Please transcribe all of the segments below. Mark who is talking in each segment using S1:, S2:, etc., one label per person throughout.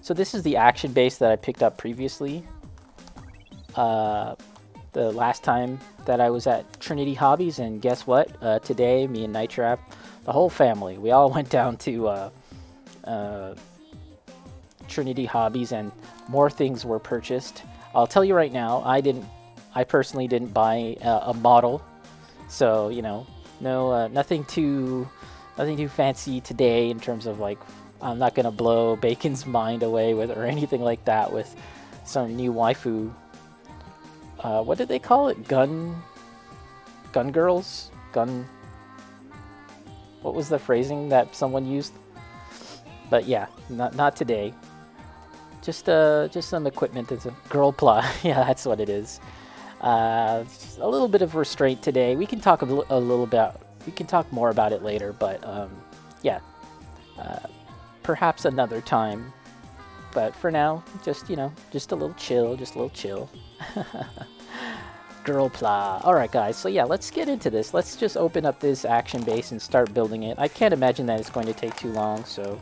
S1: So this is the action base that I picked up previously. The last time that I was at Trinity Hobbies, and guess what? Today, me and Night Trap, the whole family, we all went down to Trinity Hobbies, and more things were purchased. I'll tell you right now, I personally didn't buy a model, so you know, no, nothing too fancy today in terms of like, I'm not gonna blow Bacon's mind away with or anything like that with some new waifu. What did they call it? Gun girls? What was the phrasing that someone used? But yeah, not today. Just some equipment. It's a Gunpla. Yeah, that's what it is. A little bit of restraint today. We can talk a little about. We can talk more about it later. But yeah, perhaps another time. But for now, just just a little chill. Just a little chill. Gunpla. All right, guys. So yeah, let's get into this. Let's just open up this action base and start building it. I can't imagine that it's going to take too long. So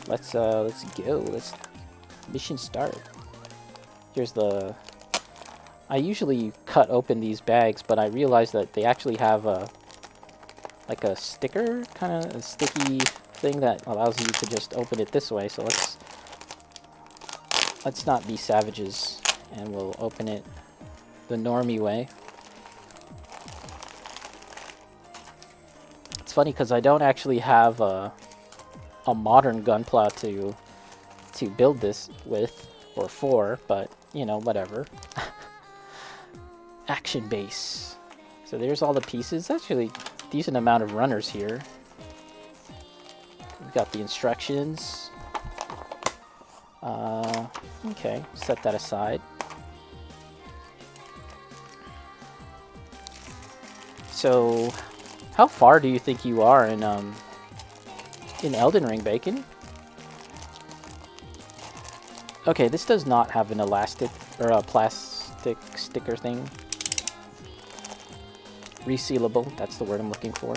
S1: let's go. Let's mission start. Here's the. I usually cut open these bags, but I realized that they actually have a like a sticker, kind of a sticky thing that allows you to just open it this way. So let's not be savages, and we'll open it the normie way. It's funny because I don't actually have a modern Gunpla to build this with or for, but you know, whatever. Action base. So there's all the pieces. Actually, decent amount of runners here. We've got the instructions. Okay, set that aside. So, how far do you think you are in Elden Ring, Bacon? Okay, this does not have an elastic or a plastic sticker thing. Resealable, that's the word I'm looking for.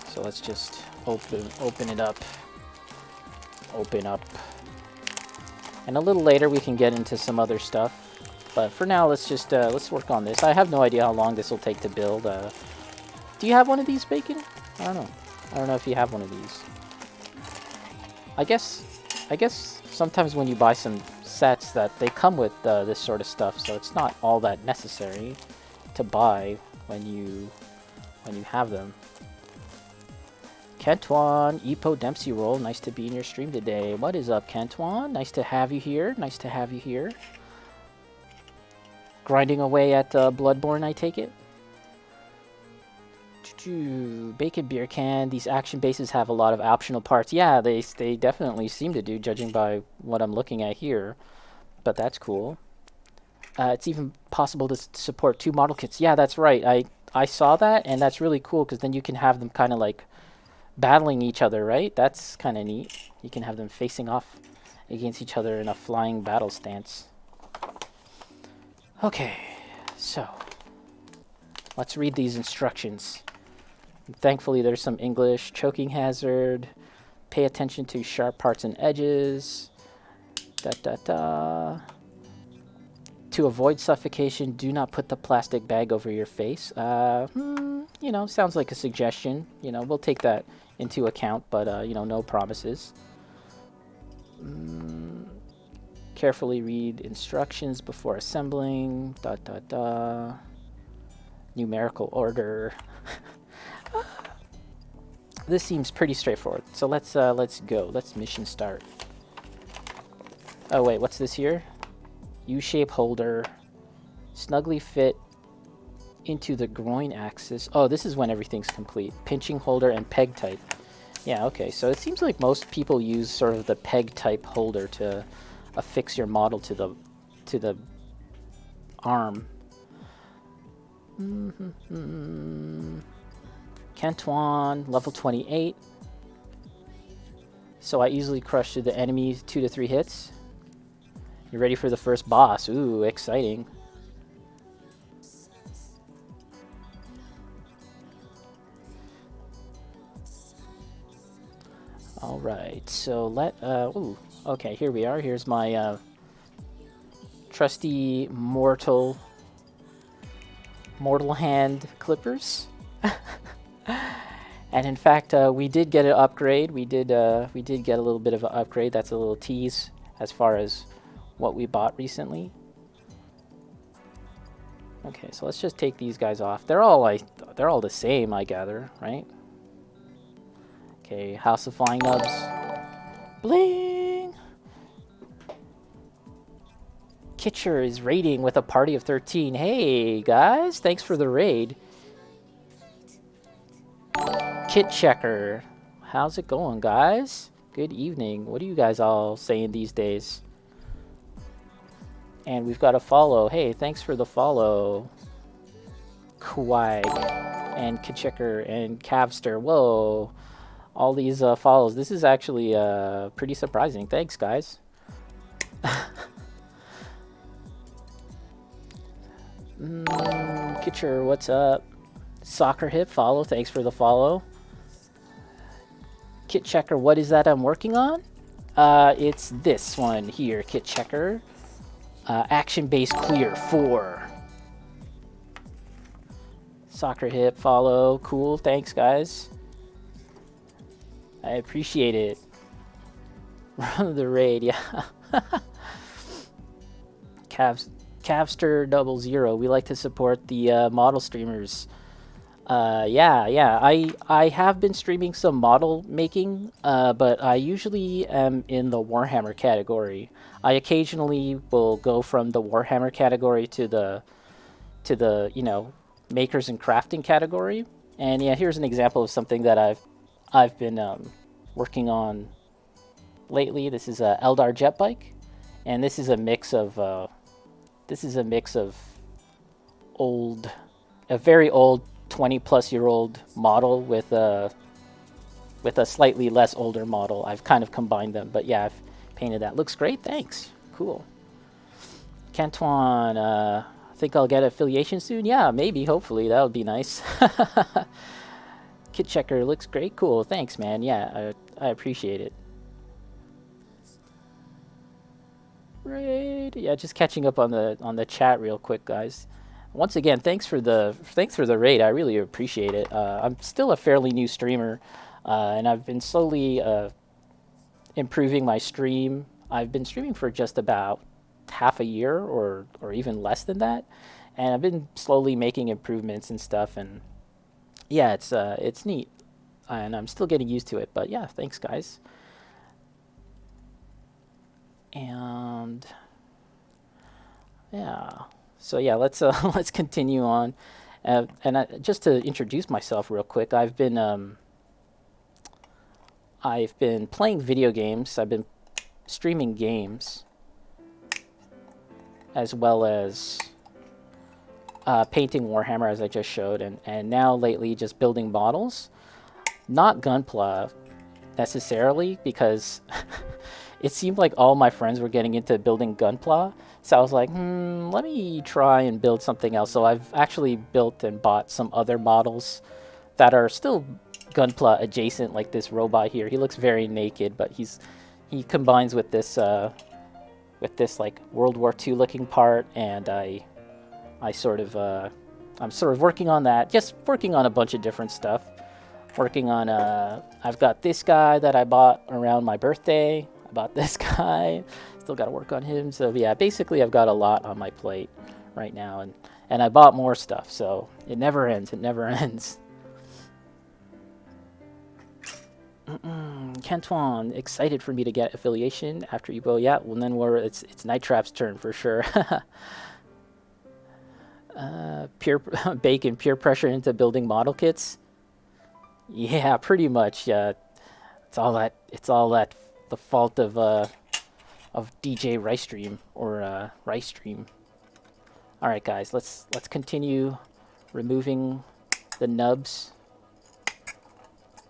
S1: So let's just open it up. Open up. And a little later we can get into some other stuff. But for now, let's just let's work on this. I have no idea how long this will take to build. Do you have one of these, Bacon? I don't know. I don't know if you have one of these. I guess sometimes when you buy some sets that they come with this sort of stuff, so it's not all that necessary to buy when you have them. Kentuan, Epo Dempsey roll. Nice to be in your stream today. What is up, Kentuan? Nice to have you here. Nice to have you here. Grinding away at Bloodborne, I take it. Bacon beer can. These action bases have a lot of optional parts. Yeah, they definitely seem to do, judging by what I'm looking at here. But that's cool. It's even possible to support 2 model kits. Yeah, that's right. I saw that, and that's really cool because then you can have them kind of like battling each other, right? That's kind of neat. You can have them facing off against each other in a flying battle stance. Okay, so let's read these instructions. Thankfully, there's some English. Choking hazard. Pay attention to sharp parts and edges. To avoid suffocation, do not put the plastic bag over your face. You know, sounds like a suggestion. You know, we'll take that into account, but, you know, no promises. Carefully read instructions before assembling. Numerical order. This seems pretty straightforward. So let's go. Let's mission start. Oh wait, what's this here? U-shape holder. Snugly fit into the groin axis. Oh, this is when everything's complete. Pinching holder and peg type. Yeah, okay. So it seems like most people use sort of the peg type holder to affix your model to the arm. Kentuan, level 28. So I easily crush through the enemy 2 to 3 hits. You're ready for the first boss. Ooh, exciting. Alright, so ooh, Okay, here we are. Here's my trusty mortal hand clippers. And in fact, we did get an upgrade. We did get a little bit of an upgrade. That's a little tease as far as what we bought recently. Okay, so let's just take these guys off. They're all the same, I gather, right? Okay, House of Flying Nubs. Bling! Kitcher is raiding with a party of 13. Hey, guys, thanks for the raid. Kit Checker. How's it going, guys? Good evening. What are you guys all saying these days? And we've got a follow. Hey, thanks for the follow. Quag and Kitchecker and Cavster. Whoa. All these follows. This is actually pretty surprising. Thanks, guys. Kitcher, what's up? Soccer Hip, follow. Thanks for the follow. Kit Checker, what is that I'm working on? It's this one here, Kit Checker. Action Base Clear 4. Soccer Hip, follow. Cool, thanks, guys. I appreciate it. Run the raid, yeah. Cavster 00. We like to support the model streamers. Yeah. I have been streaming some model making, but I usually am in the Warhammer category. I occasionally will go from the Warhammer category to the you know, makers and crafting category. And yeah, here's an example of something that I've been working on lately. This is a Eldar jet bike, and this is a mix of a very old 20-plus-year-old model with a slightly less older model. I've kind of combined them, but yeah, I've painted that. Looks great, thanks. Cool. Cantuan, I think I'll get affiliation soon. Yeah, maybe, hopefully, that would be nice. Kit Checker looks great. Cool, thanks, man. Yeah, I appreciate it. Right. Yeah, just catching up on the chat real quick, guys. Once again, thanks for the raid. I really appreciate it. I'm still a fairly new streamer, and I've been slowly improving my stream. I've been streaming for just about half a year, or even less than that, and I've been slowly making improvements and stuff. And yeah, it's neat, and I'm still getting used to it. But yeah, thanks, guys. And yeah. So yeah, let's continue on, and just to introduce myself real quick, I've been playing video games. I've been streaming games, as well as painting Warhammer, as I just showed, and now lately just building models. Not Gunpla necessarily, because it seemed like all my friends were getting into building Gunpla. So I was like, let me try and build something else. So I've actually built and bought some other models that are still Gunpla adjacent, like this robot here. He looks very naked, but he combines with this like World War II looking part, and I'm sort of working on that. Just working on a bunch of different stuff. Working on I've got this guy that I bought around my birthday. I bought this guy. Still got to work on him. So yeah, basically I've got a lot on my plate right now, and I bought more stuff, so it never ends. It never ends. Cantuan, excited for me to get affiliation after you go. Yeah, well then it's Night Trap's turn for sure. Peer bacon, pressure into building model kits. Yeah, pretty much. It's all that the fault of DJ Ricestream or Ricestream. All right, guys, let's continue removing the nubs.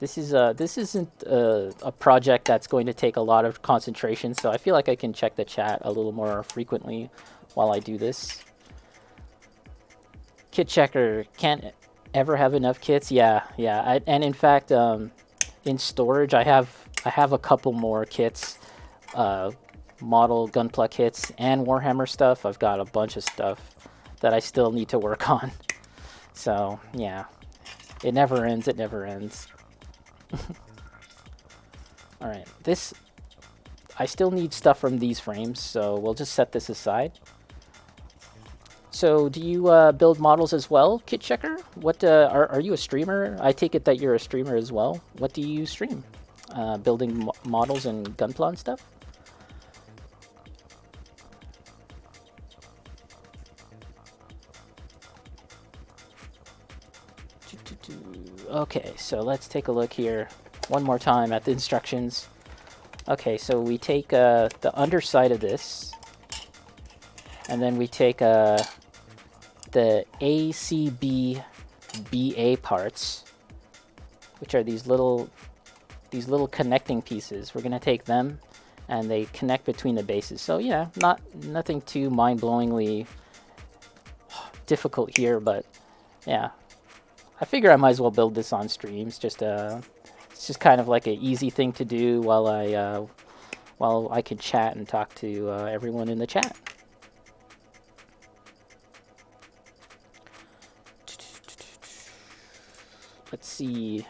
S1: This isn't a project that's going to take a lot of concentration, so I feel like I can check the chat a little more frequently while I do this. Kit Checker, can't ever have enough kits. Yeah. And in fact, in storage, I have a couple more kits model Gunpla kits and Warhammer stuff. I've got a bunch of stuff that I still need to work on. So, yeah. It never ends, it never ends. Alright, I still need stuff from these frames, so we'll just set this aside. So, do you build models as well, Kit Checker? What are you a streamer? I take it that you're a streamer as well. What do you stream? Building models and Gunpla and stuff? Okay, so let's take a look here one more time at the instructions. Okay, so we take the underside of this, and then we take the ACB BA parts, which are these little connecting pieces. We're gonna take them, and they connect between the bases. So yeah, nothing too mind-blowingly difficult here, but yeah. I figure I might as well build this on streams. It's just kind of like an easy thing to do while I can chat and talk to everyone in the chat. Let's see.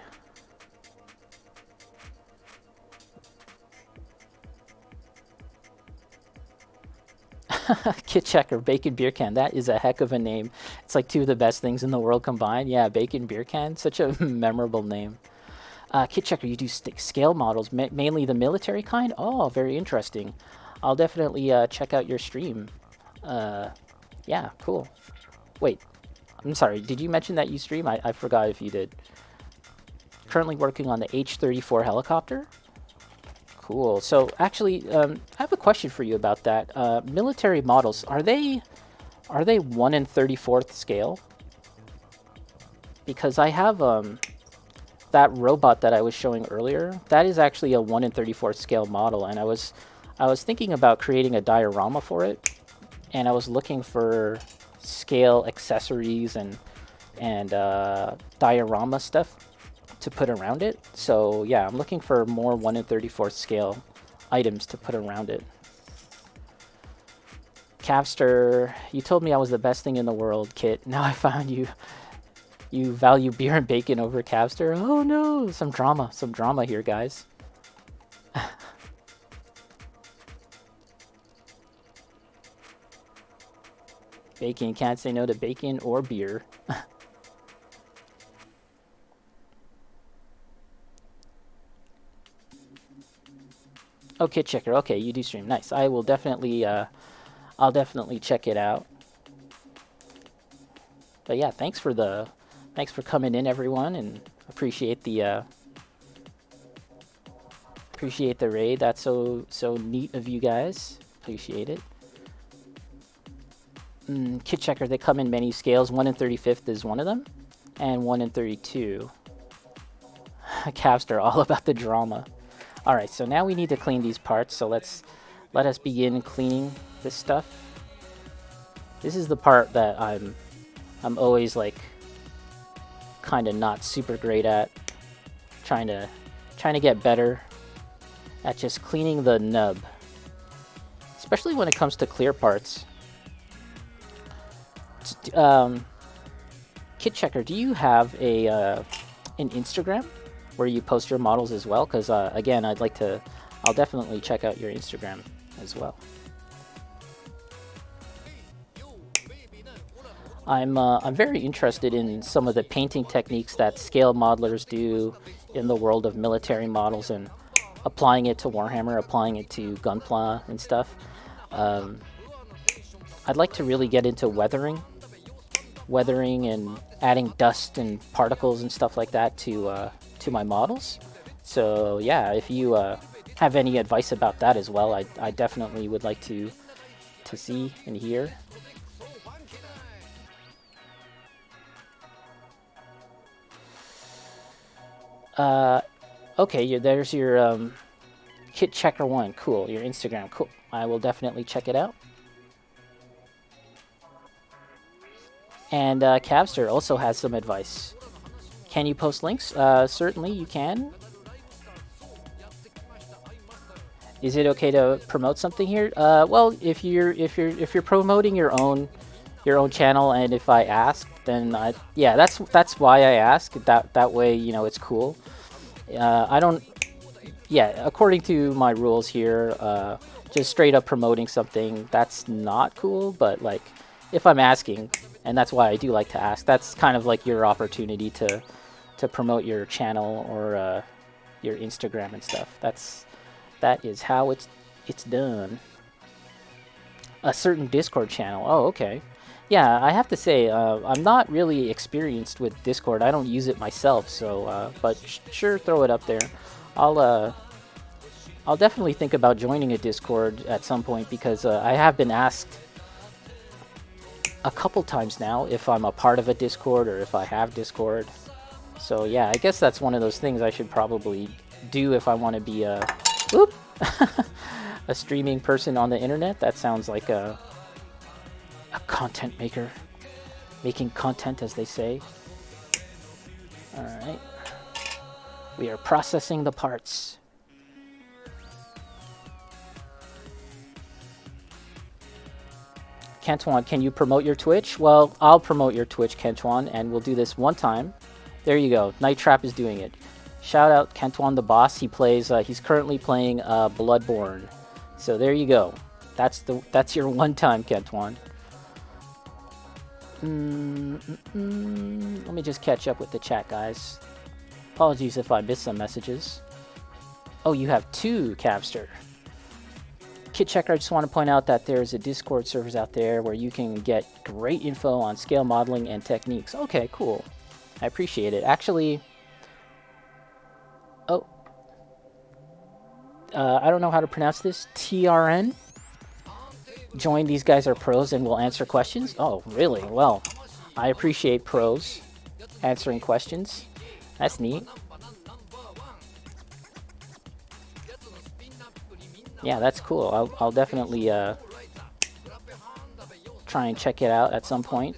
S1: Kit Checker, Bacon Beer Can. That is a heck of a name. It's like two of the best things in the world combined. Yeah, Bacon Beer Can. Such a memorable name. Kit Checker, you do scale models, mainly the military kind? Oh, very interesting. I'll definitely check out your stream. Yeah, cool. Wait, I'm sorry. Did you mention that you stream? I forgot if you did. Currently working on the H-34 helicopter? Cool. So actually, I have a question for you about that. Military models, are they 1 34th scale? Because I have that robot that I was showing earlier. That is actually a 1 34th scale model, and I was thinking about creating a diorama for it, and I was looking for scale accessories and diorama stuff to put around it. So yeah, I'm looking for more 1 34th scale items to put around it. Cavster, you told me I was the best thing in the world, Kit. Now I found you value beer and bacon over Cavster. Oh no, some drama here, guys. Bacon, can't say no to bacon or beer. Oh, Kit Checker. Okay, you do stream. Nice. I will definitely, I'll definitely check it out. But yeah, thanks for coming in, everyone, and appreciate the raid. That's so neat of you guys. Appreciate it. Kit Checker. They come in many scales. 1 35th is one of them, and 1 32. Cavster, all about the drama. All right, so now we need to clean these parts. So let us begin cleaning this stuff. This is the part that I'm always like kind of not super great at. Trying to get better at just cleaning the nub, especially when it comes to clear parts. Kit Checker, do you have an Instagram where you post your models as well? Because again, I'll definitely check out your Instagram as well. I'm very interested in some of the painting techniques that scale modelers do in the world of military models, and applying it to Warhammer, applying it to Gunpla and stuff. I'd like to really get into weathering and adding dust and particles and stuff like that to my models. So yeah, if you have any advice about that as well, I definitely would like to see and hear. Okay, there's your Kit Checker 1. Cool, your Instagram. Cool. I will definitely check it out. And Cavster also has some advice. Can you post links? Certainly you can. Is it okay to promote something here? Well, if you're promoting your own channel, and if I ask, then yeah, that's why I ask. That way, it's cool. I don't. Yeah, according to my rules here, just straight up promoting something, that's not cool. But like, if I'm asking, and that's why I do like to ask, that's kind of like your opportunity to promote your channel or your Instagram and stuff. That is how it's done. A certain Discord channel. Oh, okay. Yeah, I have to say, I'm not really experienced with Discord. I don't use it myself, so but sure, throw it up there. I'll I'll definitely think about joining a Discord at some point, because I have been asked a couple times now if I'm a part of a Discord or if I have Discord. So yeah, I guess that's one of those things I should probably do if I want to be a whoop, a streaming person on the internet. That sounds like a content maker, making content, as they say. All right, we are processing the parts. Kentuan, can you promote your Twitch? Well, I'll promote your Twitch, Kentuan, and we'll do this one time. There you go. Night Trap is doing it. Shout out Kentuan the boss. He plays. He's currently playing Bloodborne. So there you go. That's your one time, Kentuan. Let me just catch up with the chat, guys. Apologies if I missed some messages. Oh, you have two, Capster. Kit Checker, I just want to point out that there's a Discord servers out there where you can get great info on scale modeling and techniques. Okay, cool. I appreciate it. Actually, I don't know how to pronounce this. TRN. Join. These guys are pros and will answer questions. Oh, really? Well, I appreciate pros answering questions. That's neat. Yeah, that's cool. I'll definitely try and check it out at some point.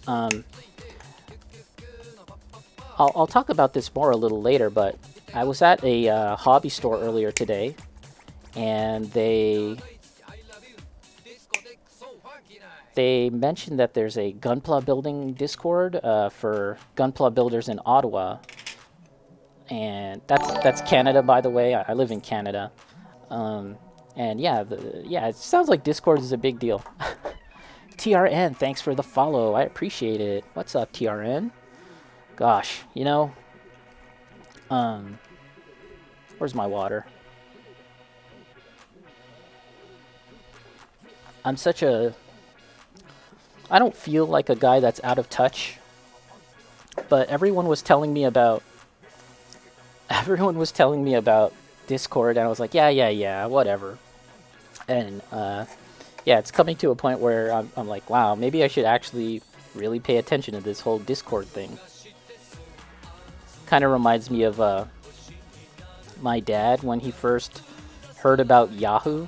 S1: I'll talk about this more a little later, but I was at a hobby store earlier today, and they mentioned that there's a Gunpla building Discord for Gunpla builders in Ottawa, and that's Canada, by the way. I live in Canada. And yeah, it sounds like Discord is a big deal. TRN, thanks for the follow. I appreciate it. What's up, TRN? Gosh, where's my water? I don't feel like a guy that's out of touch, but everyone was telling me about Discord, and I was like, yeah, whatever. And yeah, it's coming to a point where I'm like, wow, maybe I should actually really pay attention to this whole Discord thing. Kind of reminds me of my dad when he first heard about Yahoo.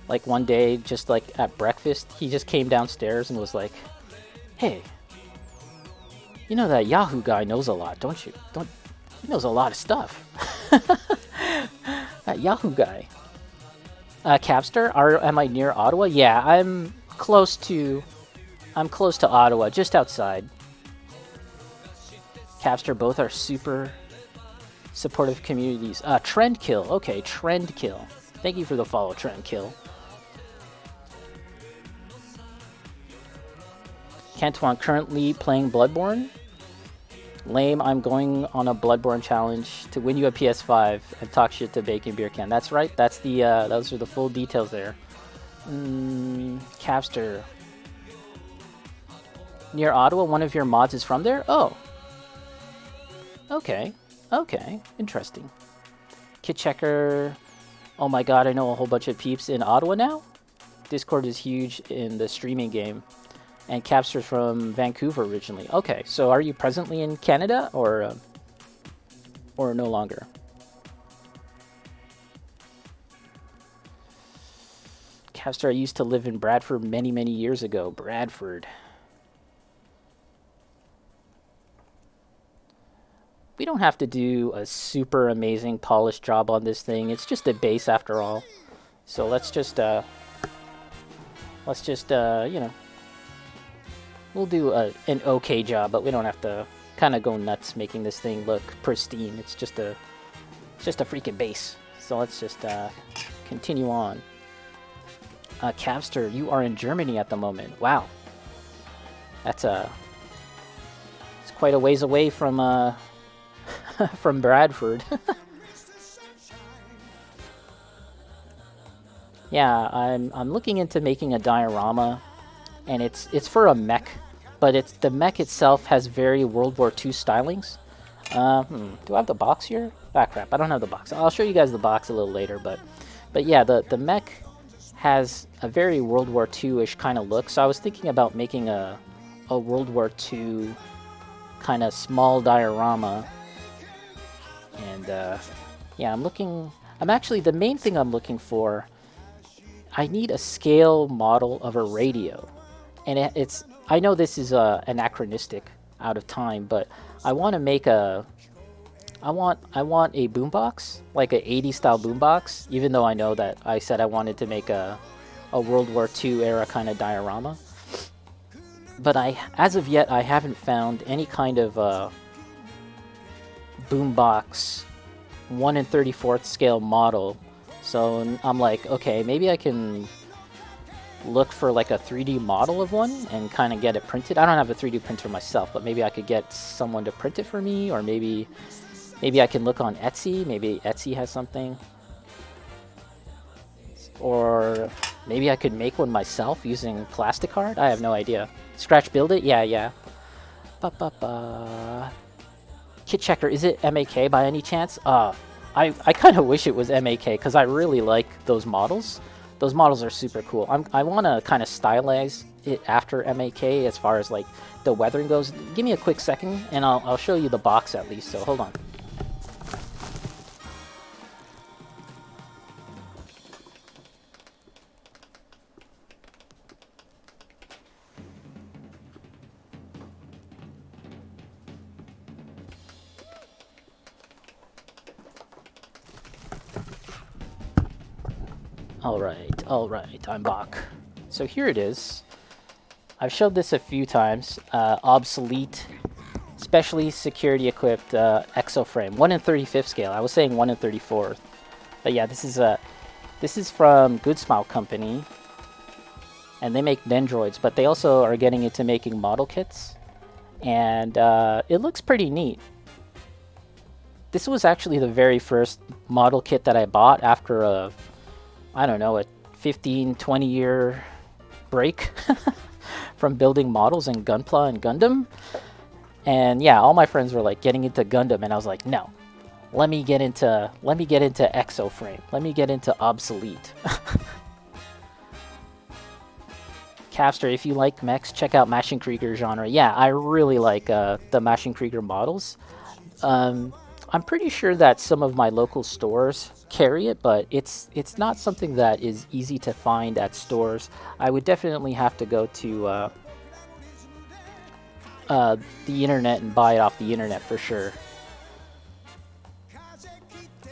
S1: Like one day, just like at breakfast, he just came downstairs and was like, hey, you know that Yahoo guy knows a lot, don't you? He knows a lot of stuff. That Yahoo guy. Capster, am I near Ottawa? Yeah, I'm close to Ottawa, just outside. Capster, both are super supportive communities. Trendkill, okay, Trendkill. Thank you for the follow, Trendkill. Cantuan, currently playing Bloodborne. Lame, I'm going on a Bloodborne challenge to win you a PS5 and talk shit to Bacon Beer Can. That's right, that's the, those are the full details there. Capster. Near Ottawa, one of your mods is from there? Oh. Okay, interesting. Kit Checker. Oh my god, I know a whole bunch of peeps in Ottawa now? Discord is huge in the streaming game. And Capster's from Vancouver originally. Okay, so are you presently in Canada or no longer? Capster, I used to live in Bradford many, many years ago. Bradford. We don't have to do a super amazing polished job on this thing. It's just a base after all. So let's just you know, we'll do an okay job, but we don't have to kind of go nuts making this thing look pristine. It's just a freaking base. So let's just continue on. Cavster, you are in Germany at the moment. Wow, that's it's quite a ways away from from Bradford. Yeah, I'm looking into making a diorama, and it's for a mech, but the mech itself has very World War II stylings. Do I have the box here? Ah, crap, I don't have the box. I'll show you guys the box a little later, but yeah, the mech has a very World War II-ish kind of look, so I was thinking about making a World War II kind of small diorama, and yeah, I'm actually, the main thing I'm looking for, I need a scale model of a radio, and it's, I know this is anachronistic, out of time, but I want to make I want a boombox, like a 80s style boombox, even though I know that I said I wanted to make a World War II era kind of diorama. But as of yet, I haven't found any kind of boombox 1 34th scale model. So I'm like, okay, maybe I can look for like a 3D model of one and kind of get it printed. I don't have a 3D printer myself, but maybe I could get someone to print it for me, or maybe I can look on Etsy. Maybe Etsy has something. Or maybe I could make one myself using plastic art. I have no idea. Scratch build it? Yeah. Kit checker, is it MAK by any chance? I kind of wish it was MAK, because I really like those models. Those models are super cool. I want to kind of stylize it after MAK as far as like the weathering goes. Give me a quick second and I'll show you the box at least, so hold on. Alright, I'm back. So here it is. I've showed this a few times. Obsolete, specially security equipped exoframe. 1 35th scale. I was saying 1 34th. But yeah, this is from Good Smile Company. And they make Dendroids, but they also are getting into making model kits. And it looks pretty neat. This was actually the very first model kit that I bought after a 15-20 year break from building models in Gunpla and Gundam. And yeah, all my friends were like getting into Gundam, and I was like, no, let me get into exoframe, let me get into obsolete. Capster, if you like mechs, check out Maschenkrieger genre. Yeah, I really like the Maschenkrieger models. I'm pretty sure that some of my local stores carry it, but it's not something that is easy to find at stores. I would definitely have to go to the internet and buy it off the internet for sure.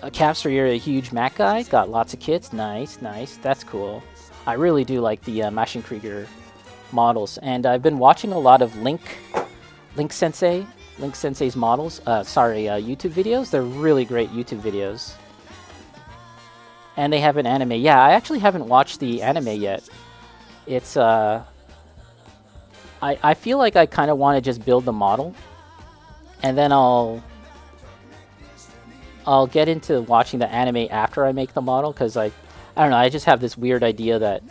S1: Capster, you're a huge Mac guy? Got lots of kits? Nice. That's cool. I really do like the Maschenkrieger models, and I've been watching a lot of Link Sensei's models, YouTube videos. They're really great YouTube videos. And they have an anime. Yeah, I actually haven't watched the anime yet. It's, I feel like I kind of want to just build the model, and then I'll get into watching the anime after I make the model, because I don't know, I just have this weird idea that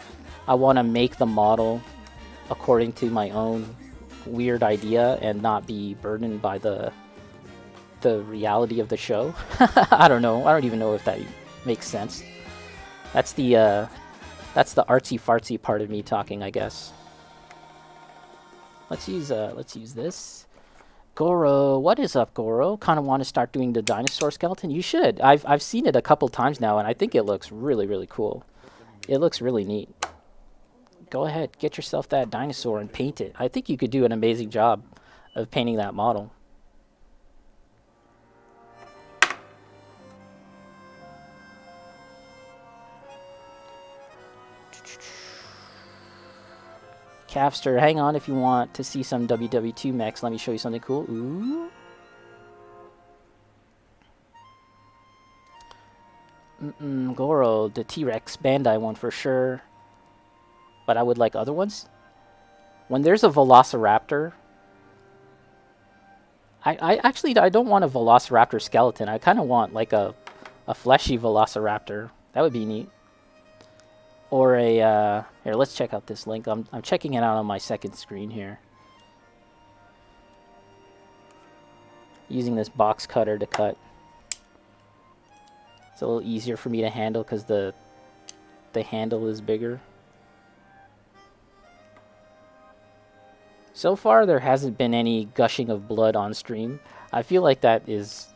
S1: I want to make the model according to my own weird idea and not be burdened by the reality of the show. I don't know. I don't even know if that makes sense. That's the artsy fartsy part of me talking, I guess. Let's use this. Goro, what is up, Goro? Kind of want to start doing the dinosaur skeleton? You should. I've seen it a couple times now, and I think it looks really, really cool. It looks really neat. Go ahead, get yourself that dinosaur and paint it. I think you could do an amazing job of painting that model. Capster, hang on if you want to see some WW2 mechs. Let me show you something cool. Ooh. Goro, the T-Rex Bandai one for sure. But I would like other ones. When there's a Velociraptor... I don't want a Velociraptor skeleton. I kind of want like a fleshy Velociraptor. That would be neat. Or a, here, let's check out this link. I'm checking it out on my second screen here. Using this box cutter to cut. It's a little easier for me to handle because the handle is bigger. So far, there hasn't been any gushing of blood on stream. I feel like that is...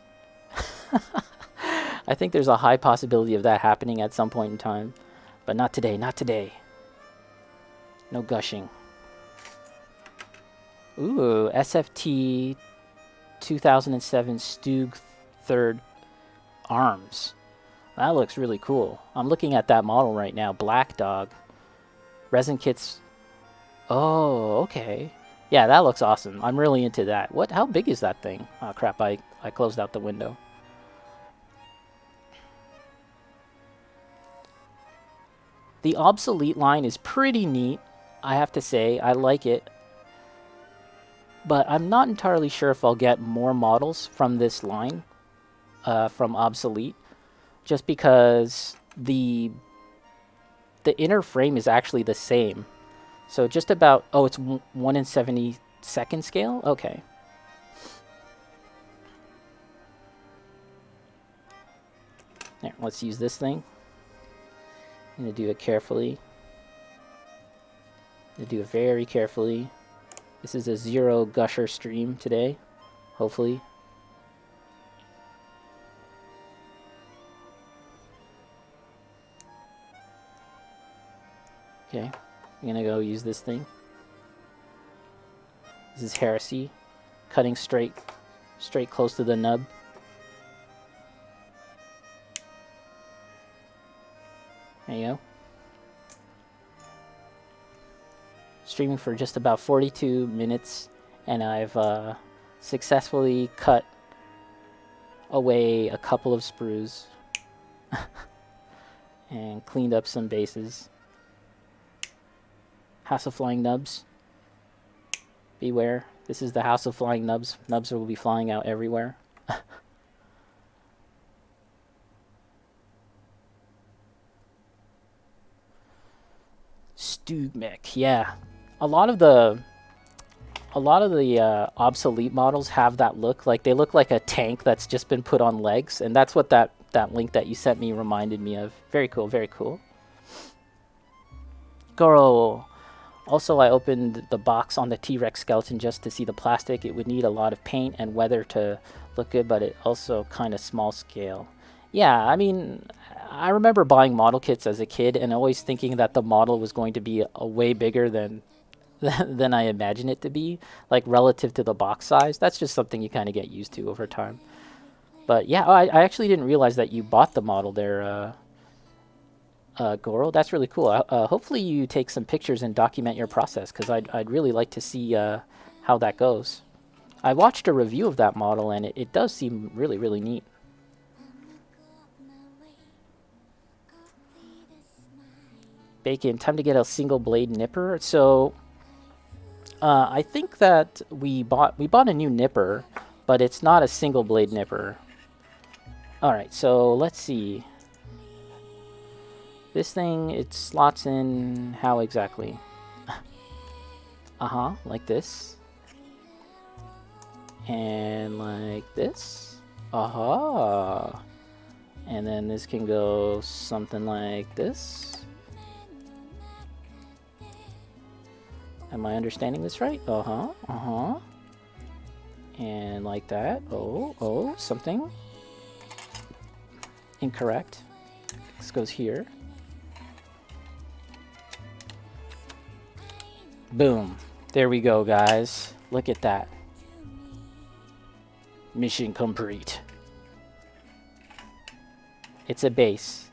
S1: I think there's a high possibility of that happening at some point in time. But not today, not today. No gushing. Ooh, SFT 2007 Stug 3rd arms. That looks really cool. I'm looking at that model right now. Black Dog. Resin kits. Oh, okay. Yeah, that looks awesome. I'm really into that. What? How big is that thing? Oh, crap. I closed out the window. The obsolete line is pretty neat, I have to say. I like it. But I'm not entirely sure if I'll get more models from this line, from obsolete. Just because the inner frame is actually the same. So just about... Oh, it's 1 in 72nd scale? Okay. There, let's use this thing. I'm going to do it carefully. I'm going to do it very carefully. This is a zero gusher stream today, hopefully. Okay, I'm going to go use this thing. This is Heresy, cutting straight close to the nub. There you go. Streaming for just about 42 minutes, and I've successfully cut away a couple of sprues and cleaned up some bases. House of Flying Nubs. Beware. This is the House of Flying Nubs. Nubs will be flying out everywhere. Stugmech, yeah. A lot of the obsolete models have that look. Like, they look like a tank that's just been put on legs, and that's what that link that you sent me reminded me of. Very cool, very cool. Goro. Also, I opened the box on the T-Rex skeleton just to see the plastic. It would need a lot of paint and weather to look good, but it also kind of small scale. Yeah, I mean, I remember buying model kits as a kid and always thinking that the model was going to be a way bigger than I imagined it to be, like relative to the box size. That's just something you kind of get used to over time. But yeah, I actually didn't realize that you bought the model there, Goro. That's really cool. Hopefully you take some pictures and document your process, because I'd really like to see how that goes. I watched a review of that model, and it does seem really, really neat. Bacon, time to get a single blade nipper. So I think that we bought a new nipper, but it's not a single blade nipper. All right, so let's see. This thing, it slots in how exactly? Like this. And like this. And then this can go something like this. Am I understanding this right? And like that. Oh, something. Incorrect. This goes here. Boom. There we go, guys. Look at that. Mission complete. It's a base.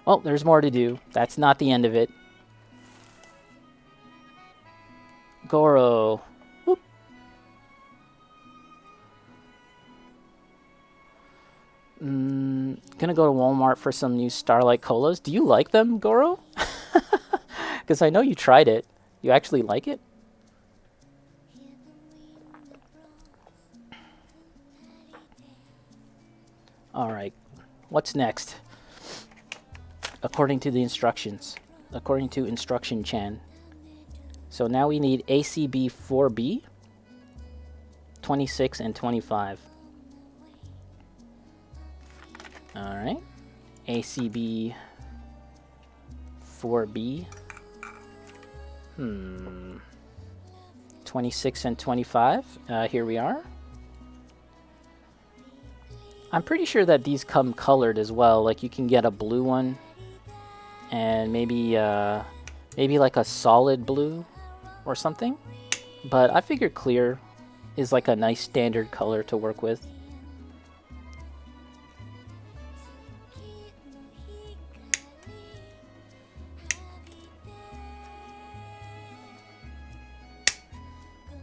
S1: Oh, there's more to do. That's not the end of it. Goro. Whoop. Gonna go to Walmart for some new Starlight Colas. Do you like them, Goro? Because I know you tried it. You actually like it? Alright. What's next? According to the instructions. According to Instruction Chan. So now we need ACB 4B, 26, and 25. Alright. ACB 4B. 26 and 25. Here we are. I'm pretty sure that these come colored as well. Like you can get a blue one, and maybe like a solid blue or something. But I figured clear is like a nice standard color to work with.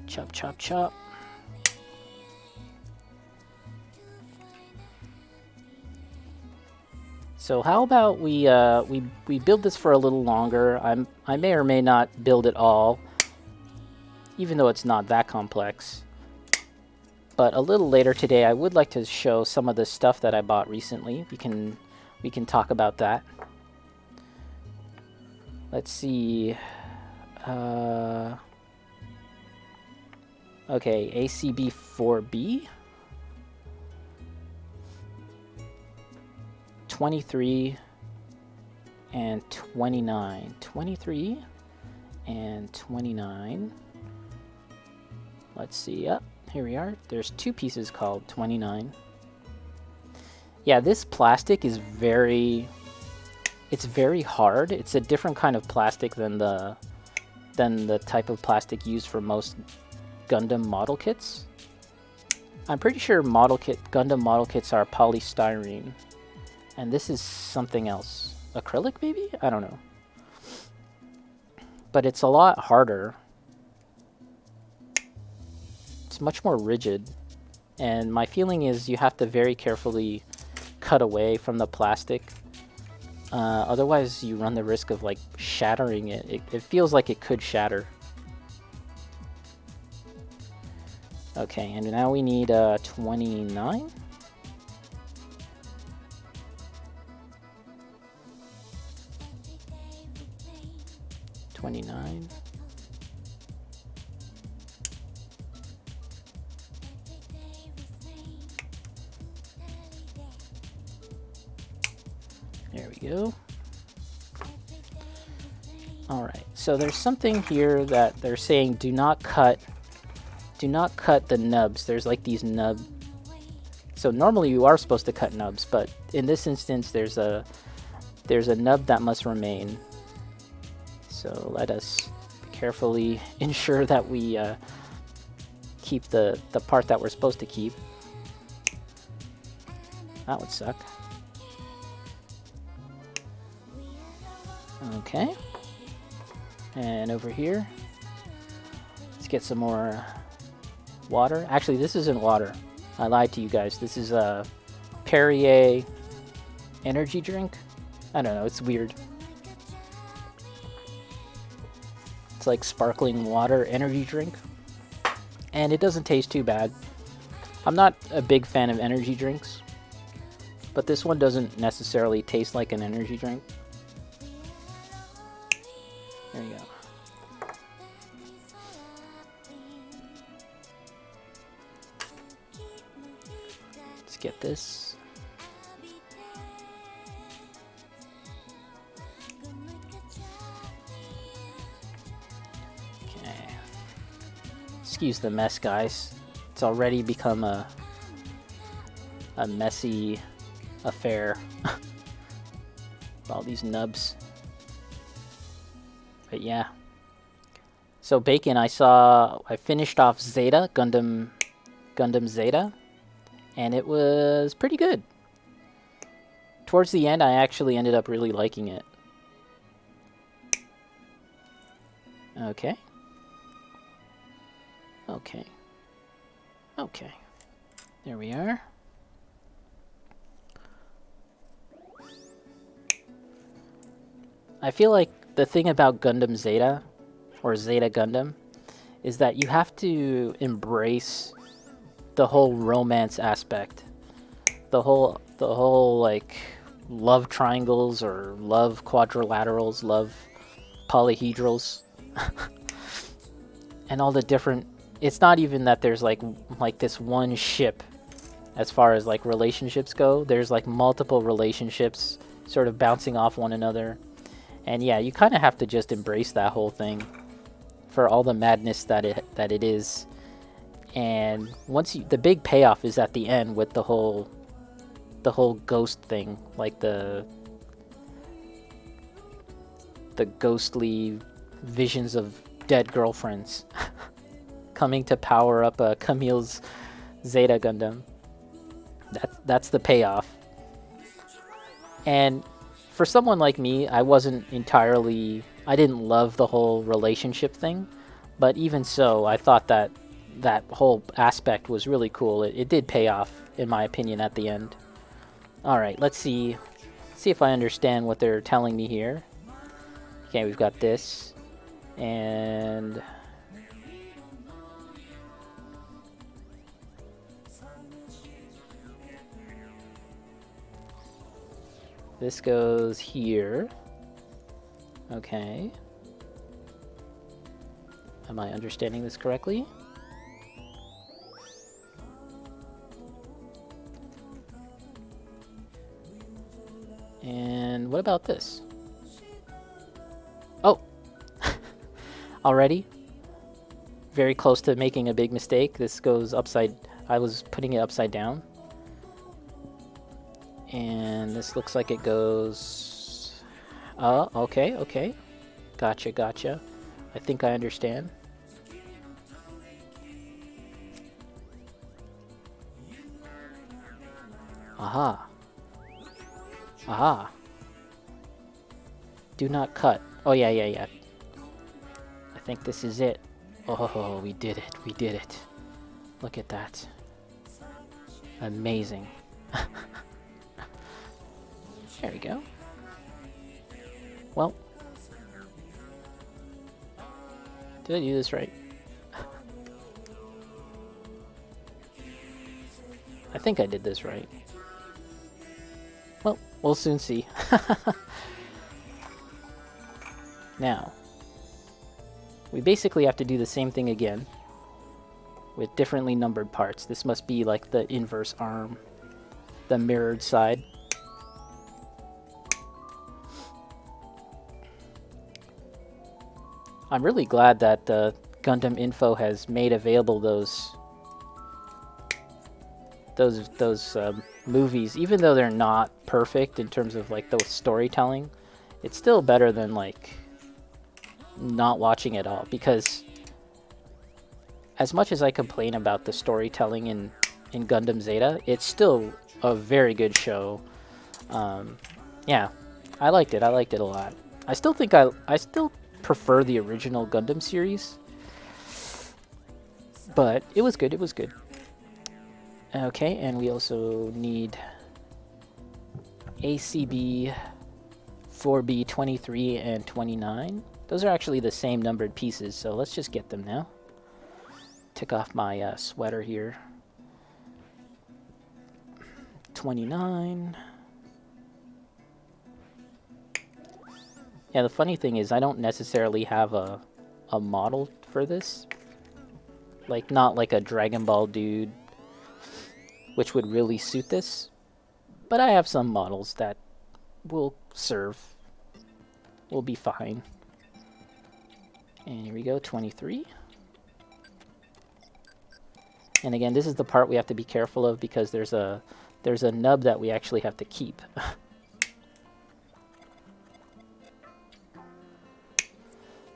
S1: Chop, chop, chop. So how about we build this for a little longer. I may or may not build it all, even though it's not that complex. But a little later today, I would like to show some of the stuff that I bought recently. We can talk about that. Let's see. Okay, ACB 4B. 23 and 29. 23 and 29. Let's see. Yep, here we are. There's two pieces called 29. Yeah, this plastic is very hard. It's a different kind of plastic than the type of plastic used for most Gundam model kits. I'm pretty sure Gundam model kits are polystyrene. And this is something else. Acrylic, maybe? I don't know. But it's a lot harder. It's much more rigid. And my feeling is you have to very carefully cut away from the plastic. Otherwise, you run the risk of like shattering it. It feels like it could shatter. Okay, and now we need 29. 29. There we go. All right, so there's something here that they're saying do not cut the nubs. There's like these nub. So normally you are supposed to cut nubs, but in this instance there's a nub that must remain. So let us carefully ensure that we keep the part that we're supposed to keep. That would suck. Okay. And over here, let's get some more water. Actually, this isn't water. I lied to you guys. This is a Perrier energy drink. I don't know. It's weird. It's like sparkling water energy drink. And it doesn't taste too bad. I'm not a big fan of energy drinks, but this one doesn't necessarily taste like an energy drink. There you go. Let's get this. Okay. Excuse the mess, guys. It's already become a messy affair. All these nubs. But yeah. So Bacon, I finished off Zeta, Gundam Zeta, and it was pretty good. towards the end, I actually ended up really liking it. Okay. Okay. Okay. There we are. I feel like the thing about Gundam Zeta, or Zeta Gundam, is that you have to embrace the whole romance aspect. The whole like love triangles or love quadrilaterals, love polyhedrals. And all the different, it's not even that there's like this one ship as far as like relationships go. There's like multiple relationships sort of bouncing off one another. And yeah, you kind of have to just embrace that whole thing for all the madness that it is. And once the big payoff is at the end with the whole ghost thing, like the ghostly visions of dead girlfriends coming to power up Camille's Zeta Gundam. That's the payoff. And for someone like me, I didn't love the whole relationship thing, but even so, I thought that whole aspect was really cool. It did pay off, in my opinion, at the end. Alright, let's see if I understand what they're telling me here. Okay, we've got this, and this goes here. Okay. Am I understanding this correctly? And what about this? Oh! Already? Very close to making a big mistake. This goes upside... I was putting it upside down. And this looks like it goes... Oh, okay, okay. Gotcha, gotcha. I think I understand. Aha. Aha. Do not cut. Oh, yeah, yeah, yeah. I think this is it. Oh, we did it. We did it. Look at that. Amazing. There we go. Well. Did I do this right? I think I did this right. Well, we'll soon see. Now, we basically have to do the same thing again with differently numbered parts. This must be like the inverse arm, the mirrored side. I'm really glad that Gundam Info has made available those movies, even though they're not perfect in terms of like the storytelling. It's still better than like not watching it all, because as much as I complain about the storytelling in Gundam Zeta, it's still a very good show. Yeah, I liked it. I liked it a lot. I still think I still prefer the original Gundam series, but it was good. It was good. Okay, and we also need ACB 4B 23 and 29. Those are actually the same numbered pieces, so let's just get them now. Take off my sweater here. 29. Yeah, the funny thing is I don't necessarily have a model for this. Like, not like a Dragon Ball dude, which would really suit this. But I have some models that will serve. Will be fine. And here we go, 23. And again, this is the part we have to be careful of, because there's a nub that we actually have to keep.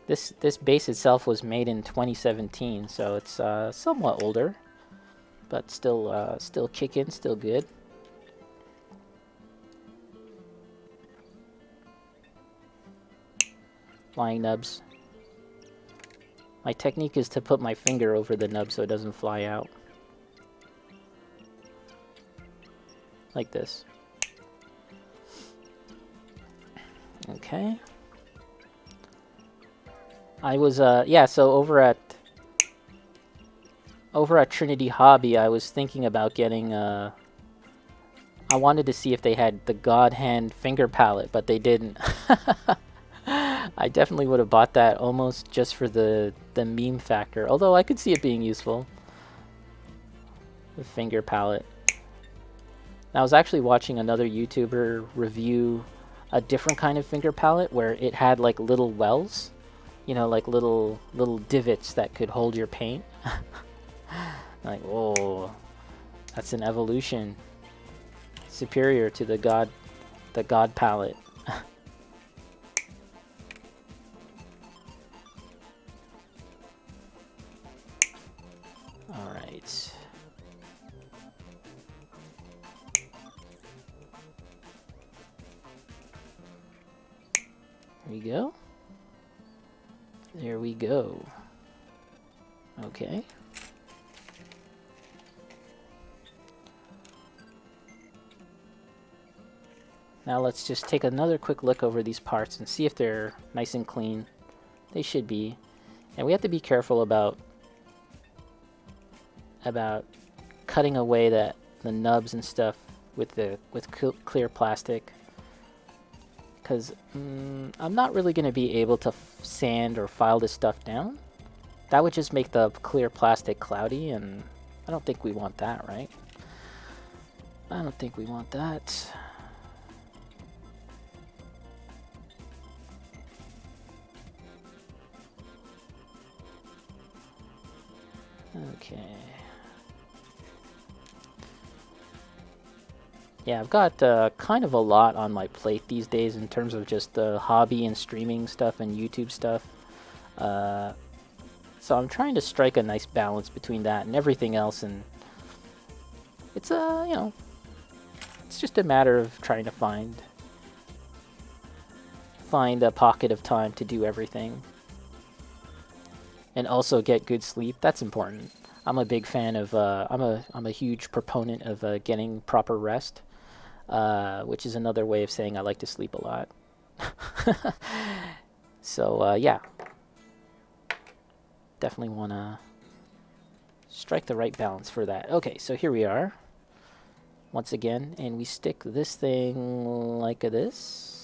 S1: This base itself was made in 2017, so it's somewhat older, but still kicking, still good. flying nubs. My technique is to put my finger over the nub so it doesn't fly out. Like this. Okay. I was, yeah, so over at Trinity Hobby, I was thinking about getting, I wanted to see if they had the God Hand finger palette, but they didn't. I definitely would have bought that almost just for the meme factor, although I could see it being useful. The finger palette. I was actually watching another YouTuber review a different kind of finger palette where it had like little wells, you know, like little divots that could hold your paint. Like, whoa, that's an evolution superior to the God palette. All right. There we go. There we go. Okay. Now let's just take another quick look over these parts and see if they're nice and clean. They should be. And we have to be careful about cutting away the nubs and stuff with clear plastic. Because I'm not really going to be able to sand or file this stuff down. That would just make the clear plastic cloudy, and I don't think we want that, right? I don't think we want that. Okay. Yeah, I've got kind of a lot on my plate these days in terms of just the hobby and streaming stuff and YouTube stuff. So I'm trying to strike a nice balance between that and everything else, and it's you know, it's just a matter of trying to find a pocket of time to do everything. And also get good sleep. That's important. I'm a big fan of I'm a huge proponent of getting proper rest, which is another way of saying I like to sleep a lot. So yeah, definitely want to strike the right balance for that. Okay, so here we are once again, and we stick this thing like this.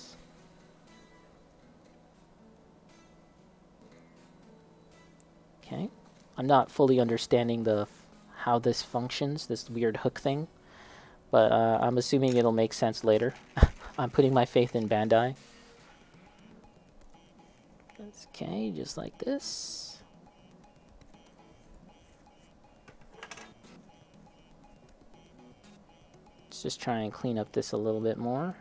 S1: Okay, I'm not fully understanding how this functions, this weird hook thing, but I'm assuming it'll make sense later. I'm putting my faith in Bandai. Okay, just like this. Let's just try and clean up this a little bit more.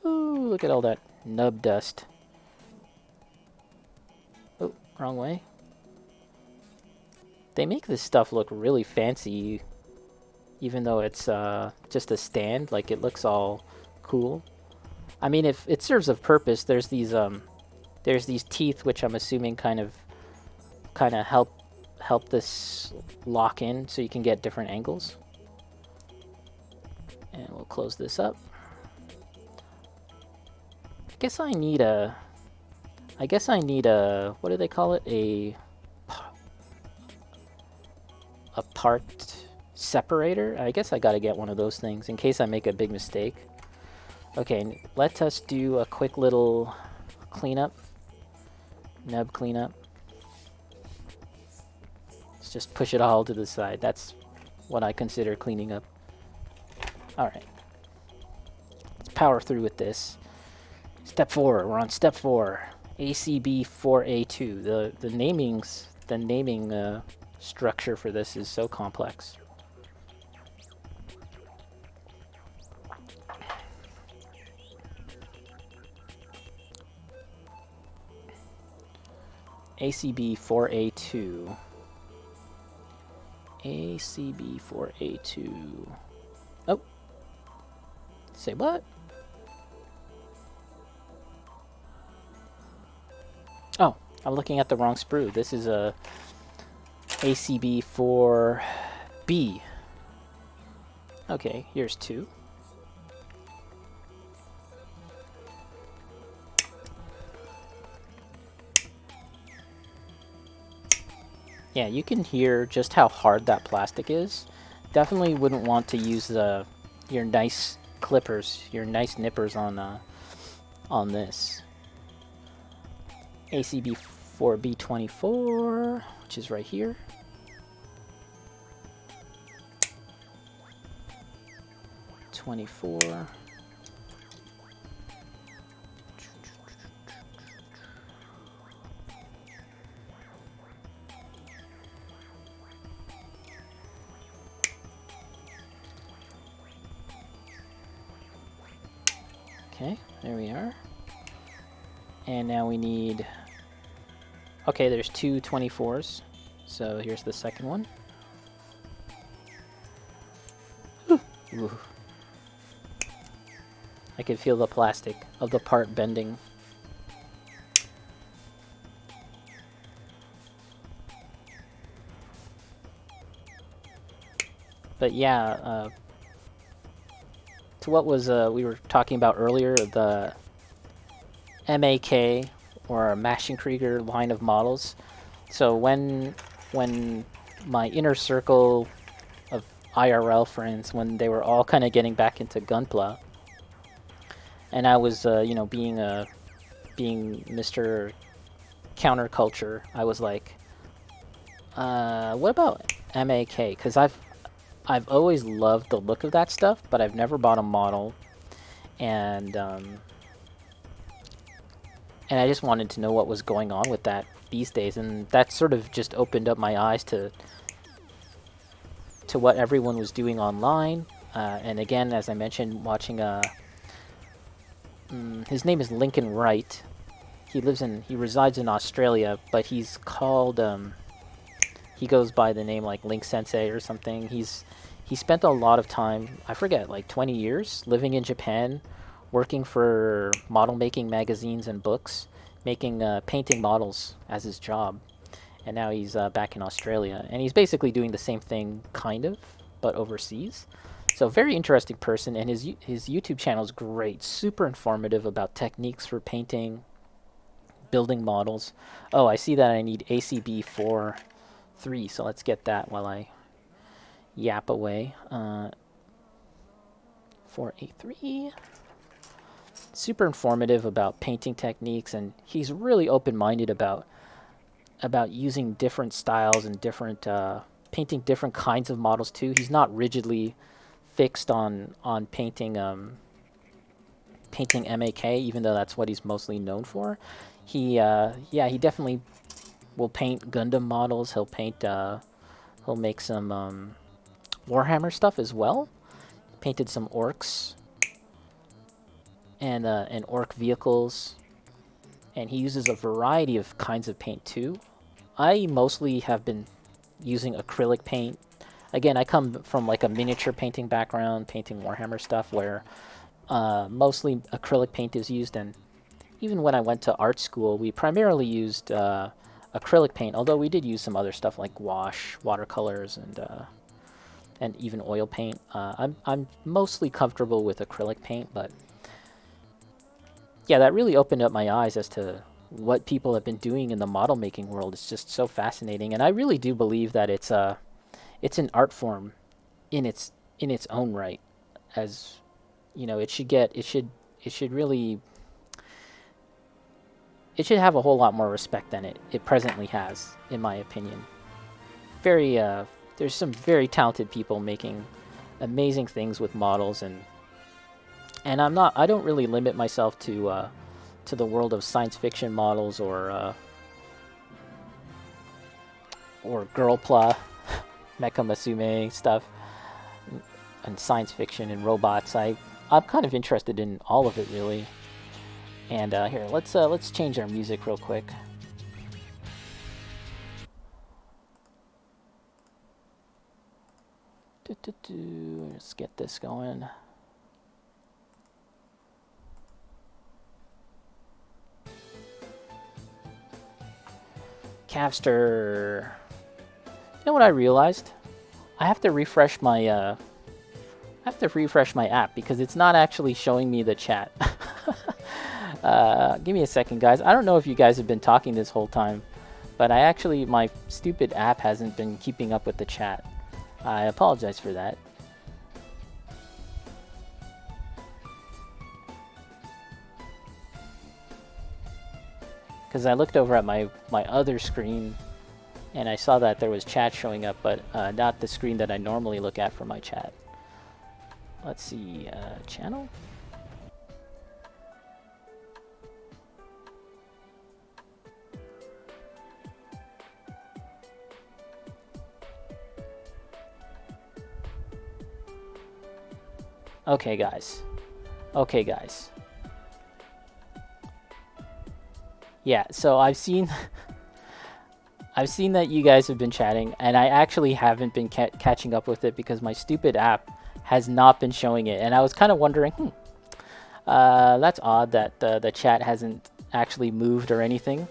S1: Ooh, look at all that nub dust. Oh, wrong way. They make this stuff look really fancy, even though it's just a stand. Like, it looks all cool. I mean, if it serves a purpose, there's these teeth, which I'm assuming kind of help this lock in so you can get different angles. And we'll close this up. I guess I need a, what do they call it? A part separator? I guess I gotta get one of those things in case I make a big mistake. Okay, let us do a quick little cleanup. Nub cleanup. Let's just push it all to the side. That's what I consider cleaning up. Alright. Let's power through with this. Step 4. We're on step 4. ACB 4A2. The naming structure for this is so complex. ACB 4A2. ACB 4A2. Oh. Say what? Oh, I'm looking at the wrong sprue. This is a ACB for B. Okay, here's 2. Yeah, you can hear just how hard that plastic is. Definitely wouldn't want to use your nice clippers, your nice nippers on this. ACB 4B24, which is right here. '24. Okay, there we are. And now we need... Okay, there's 2 24s. So here's the second one. Ooh. I can feel the plastic of the part bending. But yeah, to what was we were talking about earlier, the MAK or Maschenkrieger line of models. So when my inner circle of IRL friends, when they were all kind of getting back into Gunpla, and I was being Mr. Counterculture, I was like, what about MAK? Because I've always loved the look of that stuff, but I've never bought a model, and I just wanted to know what was going on with that these days, and that sort of just opened up my eyes to what everyone was doing online. And again, as I mentioned, watching his name is Lincoln Wright. He resides in Australia, but he's called he goes by the name like Link Sensei or something. He spent a lot of time, I forget, like 20 years living in Japan, working for model making magazines and books, making painting models as his job. And now he's back in Australia, and he's basically doing the same thing, kind of, but overseas. So very interesting person, and his YouTube channel is great, super informative about techniques for painting, building models. Oh, I see that I need ACB 4.3, so let's get that while I yap away. 4A3. Super informative about painting techniques, and he's really open-minded about using different styles and different painting different kinds of models too. He's not rigidly fixed on painting painting MAK, even though that's what he's mostly known for. He definitely will paint Gundam models. He'll paint he'll make some Warhammer stuff as well. Painted some orcs and orc vehicles, and he uses a variety of kinds of paint too. I mostly have been using acrylic paint. Again, I come from like a miniature painting background, painting Warhammer stuff, where mostly acrylic paint is used. And even when I went to art school, we primarily used acrylic paint, although we did use some other stuff like gouache, watercolors, and even oil paint. I'm mostly comfortable with acrylic paint, but yeah, that really opened up my eyes as to what people have been doing in the model making world. It's just so fascinating, and I really do believe that it's an art form in its own right. As you know, it should have a whole lot more respect than it presently has, in my opinion. Very there's some very talented people making amazing things with models, and I don't really limit myself to the world of science fiction models or Girlpla, Mecha Musume stuff, and science fiction and robots. I'm kind of interested in all of it, really. And here, let's change our music real quick. Let's get this going. Capster. You know what I realized? I have to refresh my app because it's not actually showing me the chat. Give me a second, guys. I don't know if you guys have been talking this whole time, but my stupid app hasn't been keeping up with the chat. I apologize for that. Because I looked over at my other screen and I saw that there was chat showing up, but not the screen that I normally look at for my chat. Let's see, channel? Okay, guys. Okay, guys. Yeah, so I've seen that you guys have been chatting, and I actually haven't been catching up with it because my stupid app has not been showing it, and I was kind of wondering, that's odd that the chat hasn't actually moved or anything.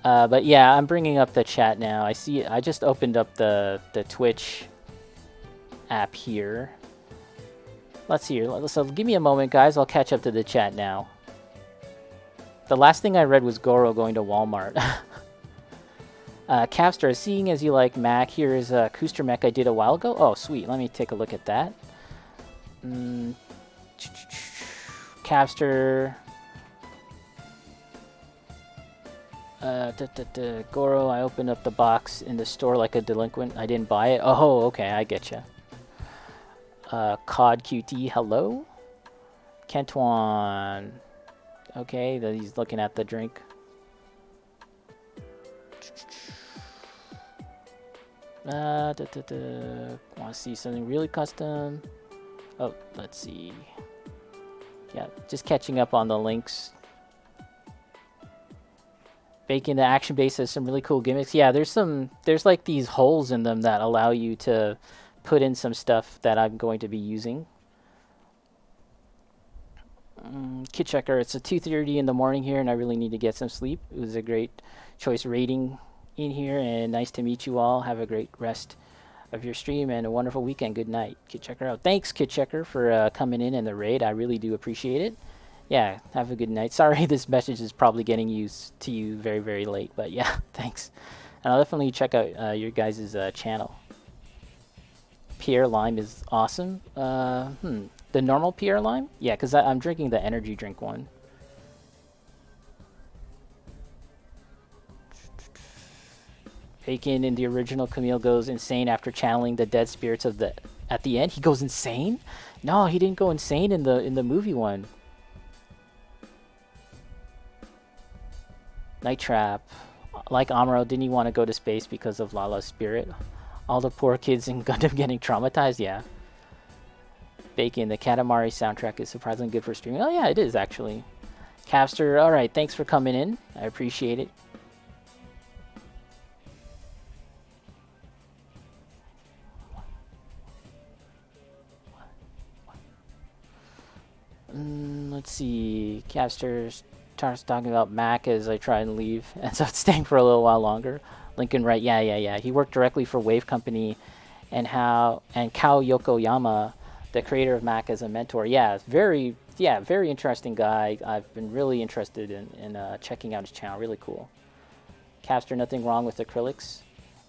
S1: But yeah, I'm bringing up the chat now. I just opened up the Twitch app here. Let's see here. So give me a moment, guys. I'll catch up to the chat now. The last thing I read was Goro going to Walmart. Capster, seeing as you like Mac, here is a Cooster Mech I did a while ago. Oh, sweet. Let me take a look at that. Capster. Goro, I opened up the box in the store like a delinquent. I didn't buy it. Oh, okay. I get you. Cod QT, hello? Kentuan. Okay, he's looking at the drink. Want to see something really custom? Oh, let's see. Yeah, just catching up on the links. Baking the action base has some really cool gimmicks. Yeah, there's like these holes in them that allow you to put in some stuff that I'm going to be using. Kid Checker, it's a 2:30 in the morning here and I really need to get some sleep. It was a great choice rating in here and nice to meet you all. Have a great rest of your stream and a wonderful weekend. Good night. Kid Checker out. Thanks, Kid Checker, for coming in the raid. I really do appreciate it. Yeah, have a good night. Sorry this message is probably getting used to you very, very late, but yeah, thanks. And I'll definitely check out your guys' channel. Pierre Lime is awesome. The normal Pierre Lime? Yeah, because I'm drinking the energy drink one. Bacon in the original Camille goes insane after channeling the dead spirits of the... At the end, he goes insane? No, he didn't go insane in the movie one. Night Trap. Like Amuro, didn't he want to go to space because of Lala's spirit? All the poor kids in Gundam getting traumatized? Yeah. Bacon, the Katamari soundtrack is surprisingly good for streaming. Oh yeah, it is actually. Capster, alright, thanks for coming in. I appreciate it. Let's see. Capster starts talking about Mac as I try and leave, and so it's staying for a little while longer. Lincoln Wright, yeah. He worked directly for Wave Company, and Kao Yokoyama, the creator of Mac, as a mentor. Yeah, very interesting guy. I've been really interested in checking out his channel. Really cool. Capster, nothing wrong with acrylics.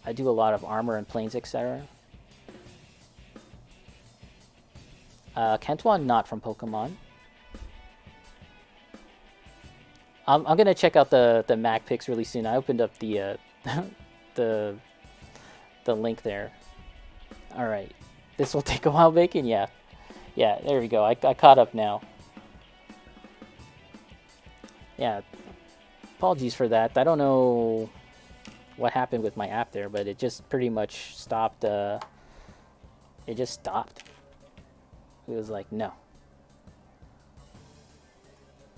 S1: I do a lot of armor and planes, etc. Kentuan, not from Pokemon. I'm gonna check out the Mac pics really soon. I opened up the the link there. All right, this will take a while, Bacon. Yeah, there we go. I caught up now. Yeah, apologies for that. I don't know what happened with my app there, but it just pretty much stopped. It just stopped. It was like, no.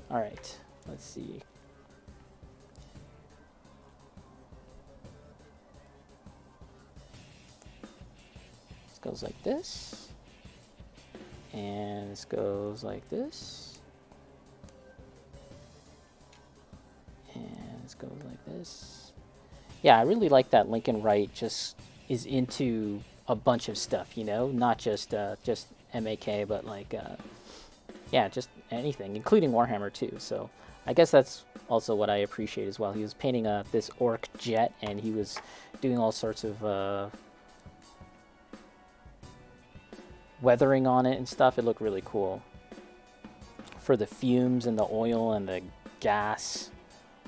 S1: All right, let's see. This goes like this. And this goes like this. And this goes like this. yeah, I really like that Lincoln Wright just is into a bunch of stuff, you know, not just MAK, but like yeah, just anything, including Warhammer too. So I guess that's also what I appreciate as well. He was painting this orc jet, and he was doing all sorts of weathering on it and stuff. It looked really cool. For the fumes and the oil and the gas.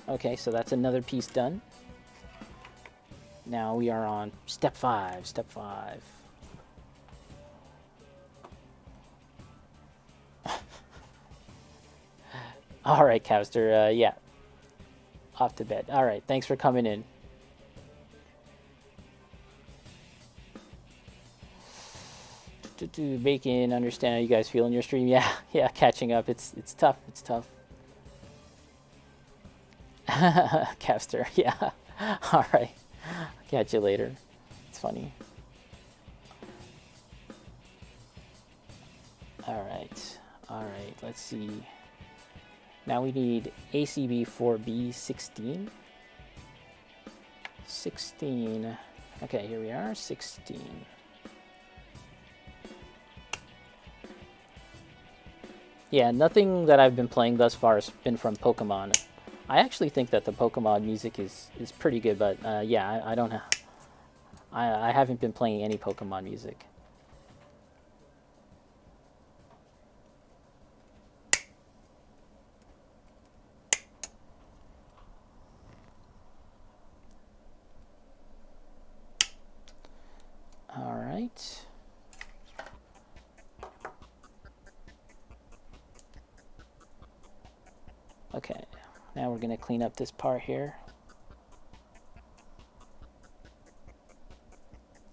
S1: Okay, so that's another piece done. Now we are on step 5. Step 5. All right, Cavster. Yeah, off to bed. All right, thanks for coming in. Bacon, understand how you guys feel in your stream. Yeah, yeah, catching up. It's tough. It's tough. Capster, yeah. All right. Catch you later. It's funny. All right. All right. Let's see. Now we need ACB 4B 16. 16. Okay, here we are. 16. Yeah, nothing that I've been playing thus far has been from Pokemon. I actually think that the Pokemon music is pretty good, but yeah, I don't have. I haven't been playing any Pokemon music. All right. Okay, now we're gonna clean up this part here.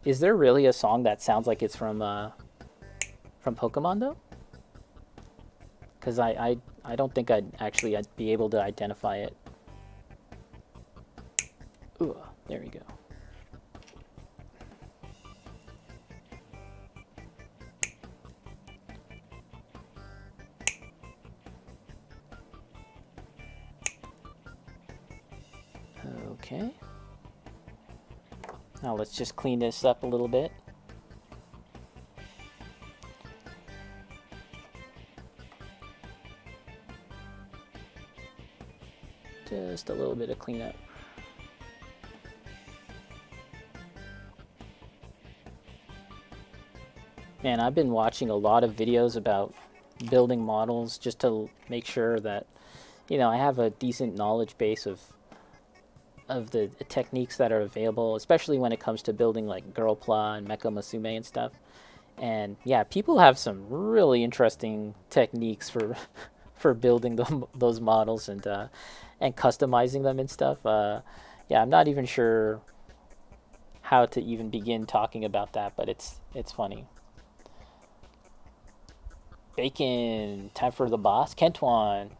S1: Is there really a song that sounds like it's from Pokemon though? Because I don't think I'd be able to identify it. Ooh, there we go. Okay. Now let's just clean this up a little bit. Just a little bit of cleanup. Man, I've been watching a lot of videos about building models just to make sure that, you know, I have a decent knowledge base of the techniques that are available, especially when it comes to building like Gunpla and Mecha Musume and stuff. And yeah, people have some really interesting techniques for for building those models and customizing them and stuff. Yeah, I'm not even sure how to even begin talking about that, but it's funny. Bacon, time for the boss, Kentuan.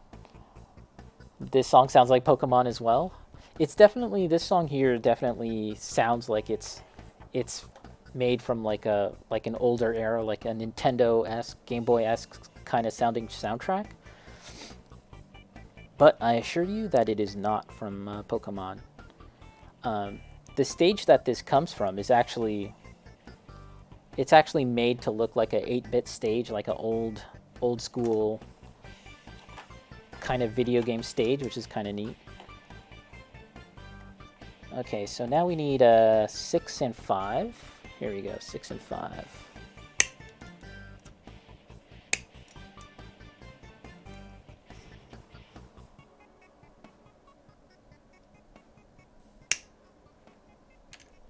S1: This song sounds like Pokemon as well. It's definitely, this song here definitely sounds like it's made from like an older era, like a Nintendo-esque, Game Boy-esque kind of sounding soundtrack. But I assure you that it is not from Pokemon. The stage that this comes from is actually, it's actually made to look like a 8-bit stage, like an old school kind of video game stage, which is kind of neat. Okay, so now we need 6 and 5. Here we go, 6 and 5.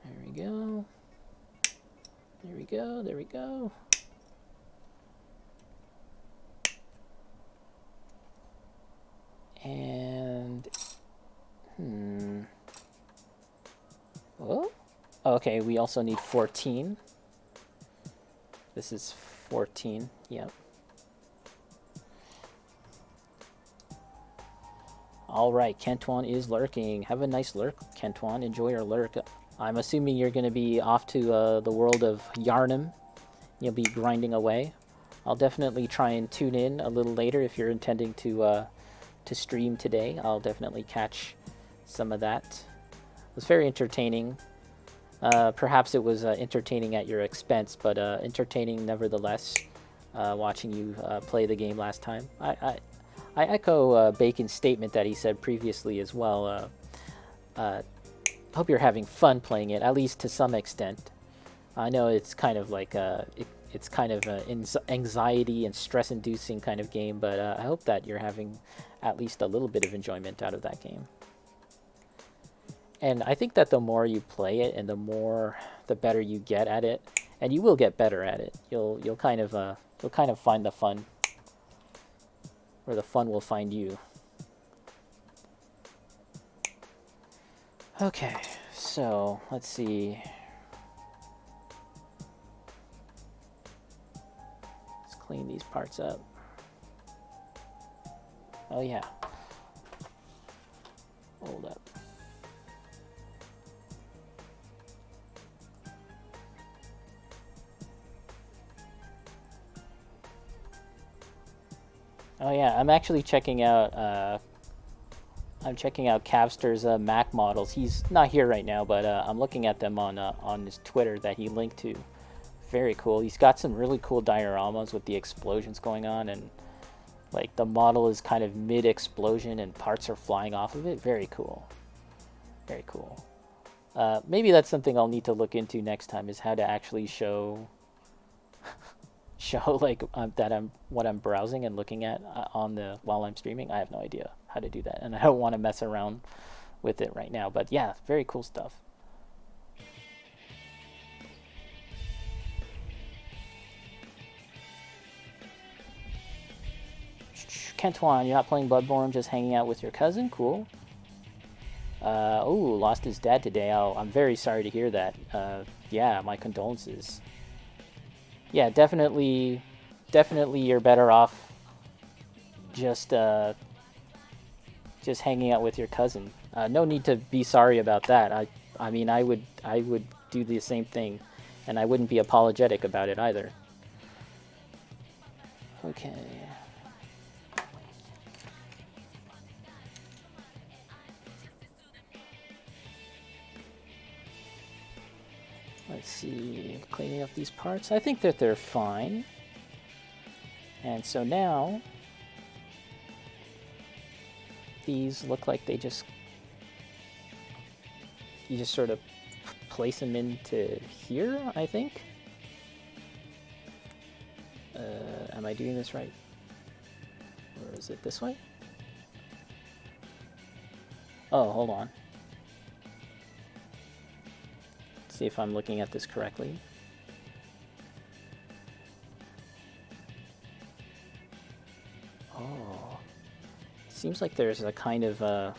S1: There we go. There we go, there we go. And, oh, okay, we also need 14. This is 14, yep. All right, Kentuan is lurking. Have a nice lurk, Kentuan. Enjoy your lurk. I'm assuming you're going to be off to the world of Yarnum. You'll be grinding away. I'll definitely try and tune in a little later if you're intending to stream today. I'll definitely catch some of that. was very entertaining. Perhaps it was entertaining at your expense, but entertaining nevertheless. Watching you play the game last time, I echo Bacon's statement that he said previously as well. Hope you're having fun playing it, at least to some extent. I know it's kind of like it's kind of an anxiety and stress-inducing kind of game, but I hope that you're having at least a little bit of enjoyment out of that game. And I think that the more you play it, and the better you get at it, and you will get better at it. You'll kind of find the fun, or the fun will find you. Okay, so let's see. Let's clean these parts up. Oh yeah. Hold up. Oh yeah, I'm actually checking out Cavster's Mac models. He's not here right now, but I'm looking at them on his Twitter that he linked to. Very cool. He's got some really cool dioramas with the explosions going on, and like the model is kind of mid-explosion and parts are flying off of it. Very cool. Very cool. Maybe that's something I'll need to look into next time, is how to actually show like what I'm browsing and looking at while I'm streaming. I have no idea how to do that, and I don't want to mess around with it right now. But yeah, very cool stuff. Kentuan, you're not playing Bloodborne, just hanging out with your cousin? Cool. Oh, lost his dad today. Oh, I'm very sorry to hear that. Yeah, my condolences. Yeah, definitely you're better off just hanging out with your cousin. No need to be sorry about that. I mean, I would do the same thing, and I wouldn't be apologetic about it either. Okay. Let's see, cleaning up these parts. I think that they're fine. And so now, these look like you just sort of place them into here, I think. Am I doing this right? Or is it this way? Oh, hold on. See if I'm looking at this correctly. Oh, it seems like there's a kind of a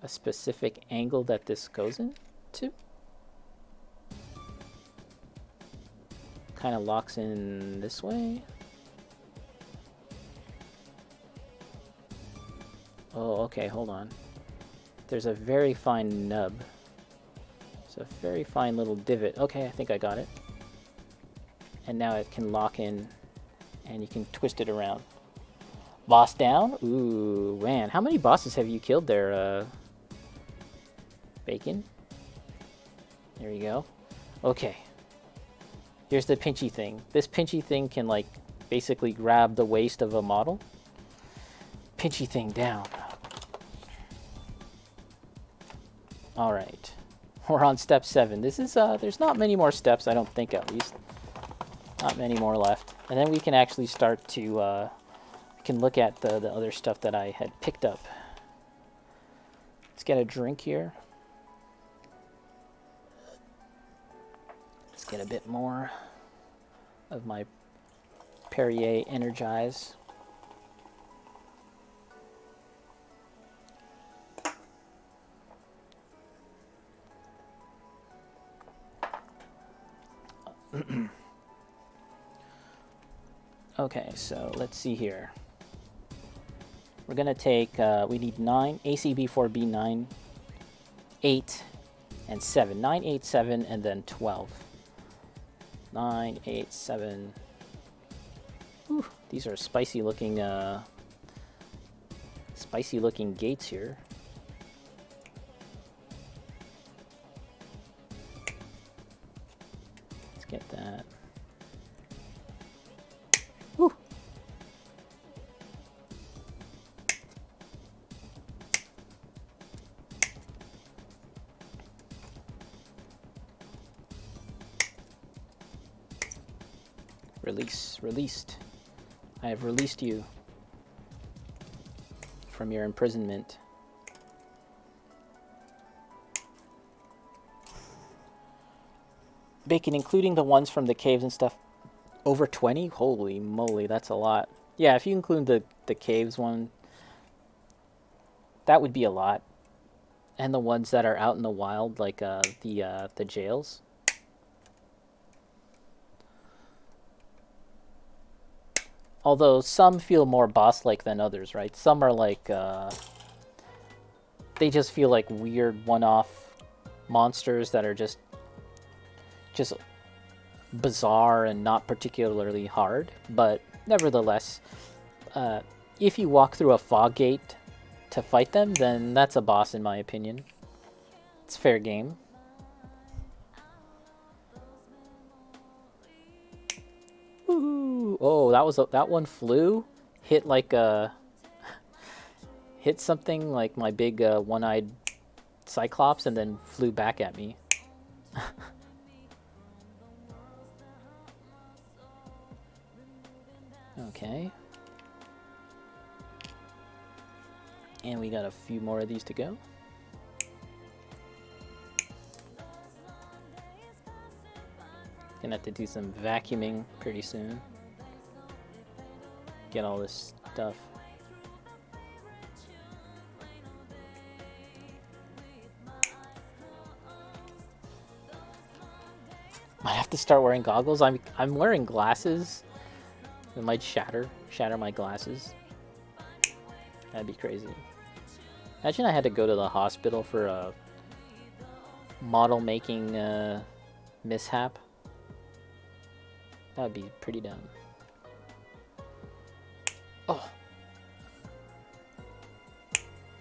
S1: specific angle that this goes into. Kind of locks in this way. Oh, okay, hold on. There's a very fine nub. It's a very fine little divot. Okay, I think I got it. And now it can lock in, and you can twist it around. Boss down? Ooh, man. How many bosses have you killed there, Bacon? There you go. Okay. Here's the pinchy thing. This pinchy thing can, like, basically grab the waist of a model. Pinchy thing down. All right, we're on step 7. This is, there's not many more steps, I don't think, at least. Not many more left. And then we can actually start to, we can look at the other stuff that I had picked up. Let's get a drink here. Let's get a bit more of my Perrier Energize. Okay, so let's see here. We're gonna take, we need 9, ACB4B 9, 8, and 7. 9, 8, 7, and then 12. 9, 8, 7. Whew, these are spicy looking Spicy looking gates here. Let's get that. Woo! Release, released. I have released you from your imprisonment. Bacon, including the ones from the caves and stuff, over 20? Holy moly, that's a lot. Yeah, if you include the caves one, that would be a lot. And the ones that are out in the wild, like the jails. Although some feel more boss-like than others, right? Some are like, they just feel like weird one-off monsters that are just bizarre and not particularly hard. But nevertheless, if you walk through a fog gate to fight them, then that's a boss in my opinion. It's fair game. Ooh, oh, that one flew, hit like a hit something like my big one-eyed cyclops, and then flew back at me. Okay. And we got a few more of these to go. Gonna have to do some vacuuming pretty soon. Get all this stuff. Might have to start wearing goggles. I'm wearing glasses. It might shatter my glasses. That'd be crazy. Imagine I had to go to the hospital for a model making mishap. That would be pretty dumb. Oh.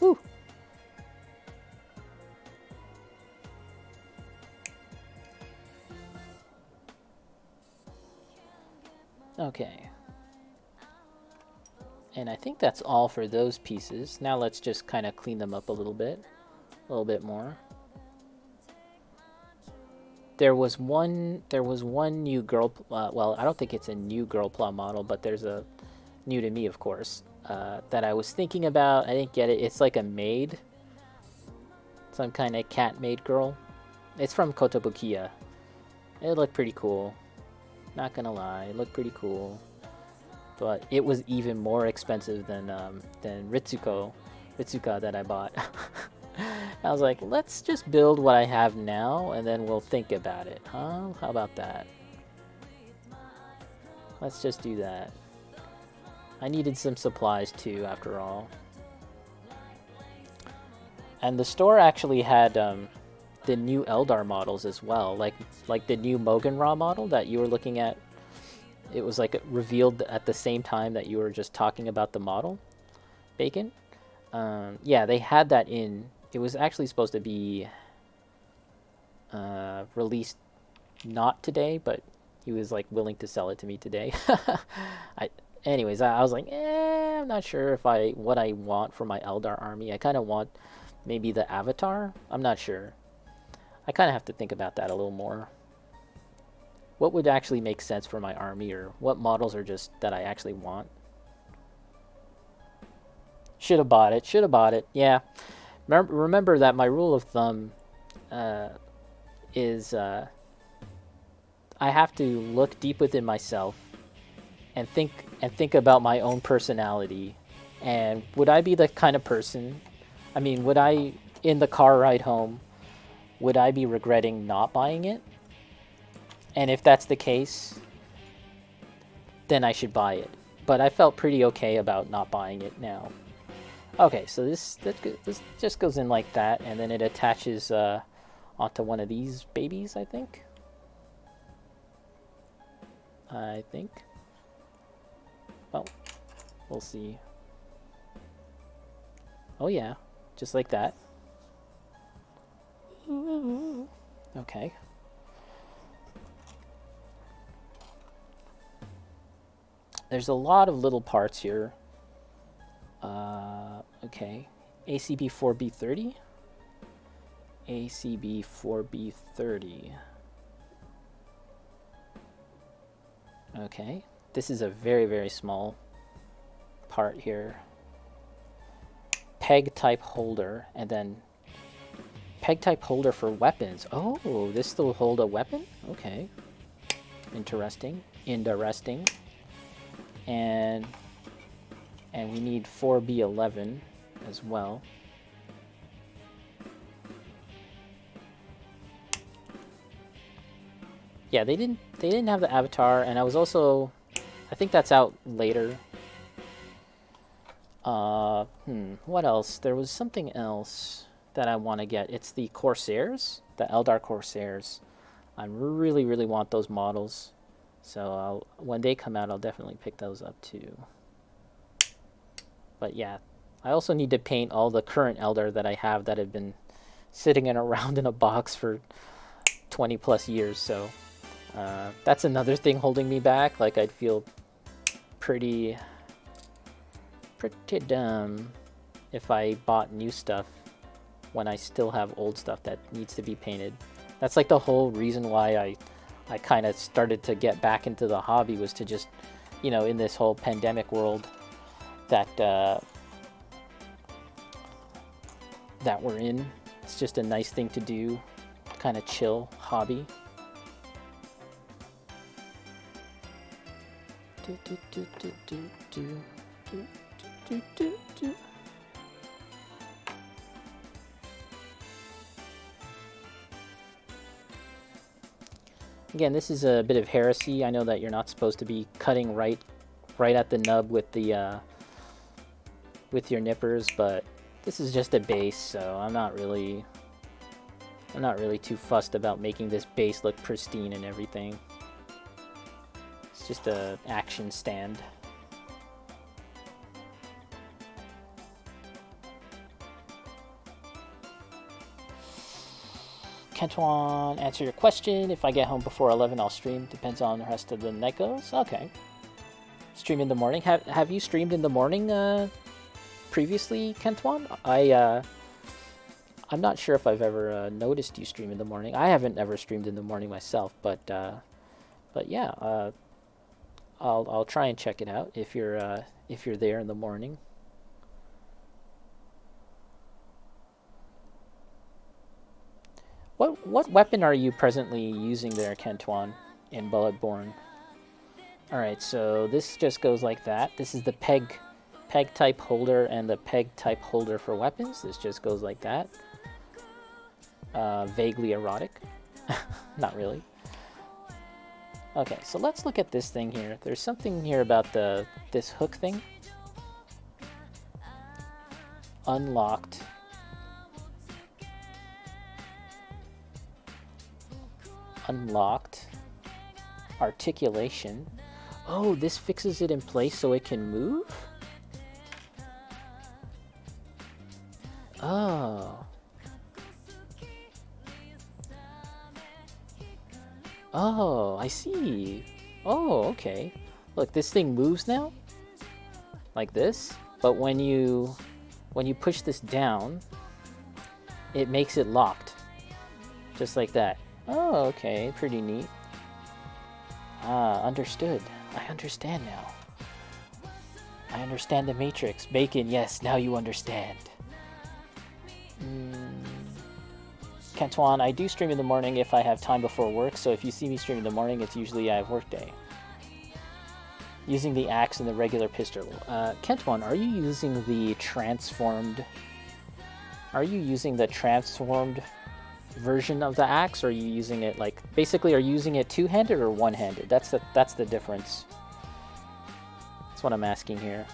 S1: Woo. Okay. And I think that's all for those pieces. Now let's just kind of clean them up a little bit more. There was one new girl, well, I don't think it's a new Gunpla model, but there's a new to me, of course, that I was thinking about. I didn't get it. It's like a maid, some kind of cat maid girl. It's from Kotobukiya. It looked pretty cool. Not gonna lie, it looked pretty cool. But it was even more expensive than Ritsuka that I bought. I was like, let's just build what I have now, and then we'll think about it, huh? How about that? Let's just do that. I needed some supplies too, after all. And the store actually had the new Eldar models as well, like the new Mogenra model that you were looking at. It was like revealed at the same time that you were just talking about the model, Bacon. Yeah, they had that in. It was actually supposed to be released not today, but he was like willing to sell it to me today. Anyways, I was like, I'm not sure if what I want for my Eldar army. I kind of want maybe the Avatar. I'm not sure. I kind of have to think about that a little more. What would actually make sense for my army, or what models are just that I actually want? Should have bought it. Yeah. Remember that my rule of thumb is I have to look deep within myself and think about my own personality. And would I be the kind of person, I mean, would I, in the car ride home, would I be regretting not buying it? And if that's the case, then I should buy it. But I felt pretty okay about not buying it now. Okay, so this just goes in like that, and then it attaches onto one of these babies, I think. Well, we'll see. Oh yeah, just like that. Okay. There's a lot of little parts here. Okay. ACB4B30. ACB4B30. Okay. This is a very, very small part here. Peg type holder, and then peg type holder for weapons. Oh, this will hold a weapon? Okay. Interesting. Interesting. And we need 4B11 as well. Yeah, they didn't have the avatar, and I was also, I think that's out later. What else? There was something else that I want to get. It's the Corsairs, the Eldar Corsairs. I really, really want those models. So when they come out, I'll definitely pick those up too. But yeah, I also need to paint all the current Eldar that I have that have been sitting around in a box for 20 plus years. So that's another thing holding me back. Like, I'd feel pretty dumb if I bought new stuff when I still have old stuff that needs to be painted. That's like the whole reason why I kind of started to get back into the hobby, was to just, you know, in this whole pandemic world that that we're in, it's just a nice thing to do, kind of chill hobby. Again, this is a bit of heresy. I know that you're not supposed to be cutting right at the nub with the with your nippers, but this is just a base, so I'm not really too fussed about making this base look pristine and everything. It's just a action stand. Kentuan, answer your question. If I get home before 11, I'll stream. Depends on the rest of the night goes. Okay. Stream in the morning. Have you streamed in the morning previously, Kentuan? I'm not sure if I've ever noticed you stream in the morning. I haven't ever streamed in the morning myself, but yeah, I'll try and check it out if you're there in the morning. What weapon are you presently using there, Kentuan, in Bloodborne? Alright, so this just goes like that. This is the peg type holder and the peg type holder for weapons. This just goes like that. Vaguely erotic. Not really. Okay, so let's look at this thing here. There's something here about this hook thing. Unlocked. Unlocked. Articulation. Oh, this fixes it in place so it can move? Oh. Oh, I see. Oh, okay. Look, this thing moves now? Like this? But when you push this down, it makes it locked. Just like that. Oh, okay. Pretty neat. Ah, understood. I understand now. I understand the Matrix. Bacon, yes, now you understand. Kentuan, I do stream in the morning if I have time before work, so if you see me stream in the morning, it's usually I have work day. Using the axe and the regular pistol. Kentuan, are you using the transformed... Are you using the transformed version of the axe, or are you using it like... Basically, are you using it two-handed or one-handed? That's the difference. That's what I'm asking here.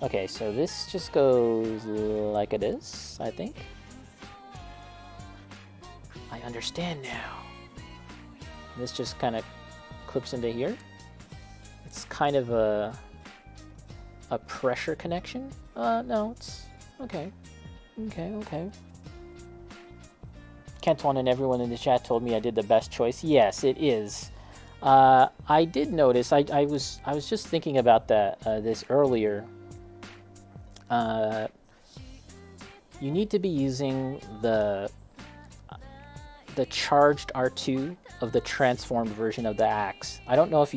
S1: Okay, so this just goes like it is, I think. I understand now. This just kind of clips into here. It's kind of a pressure connection? No, it's okay. Okay. Kentuan and everyone in the chat told me I did the best choice. Yes, it is. I did notice. I was just thinking about that this earlier. You need to be using the charged R2 of the transformed version of the axe. I don't know if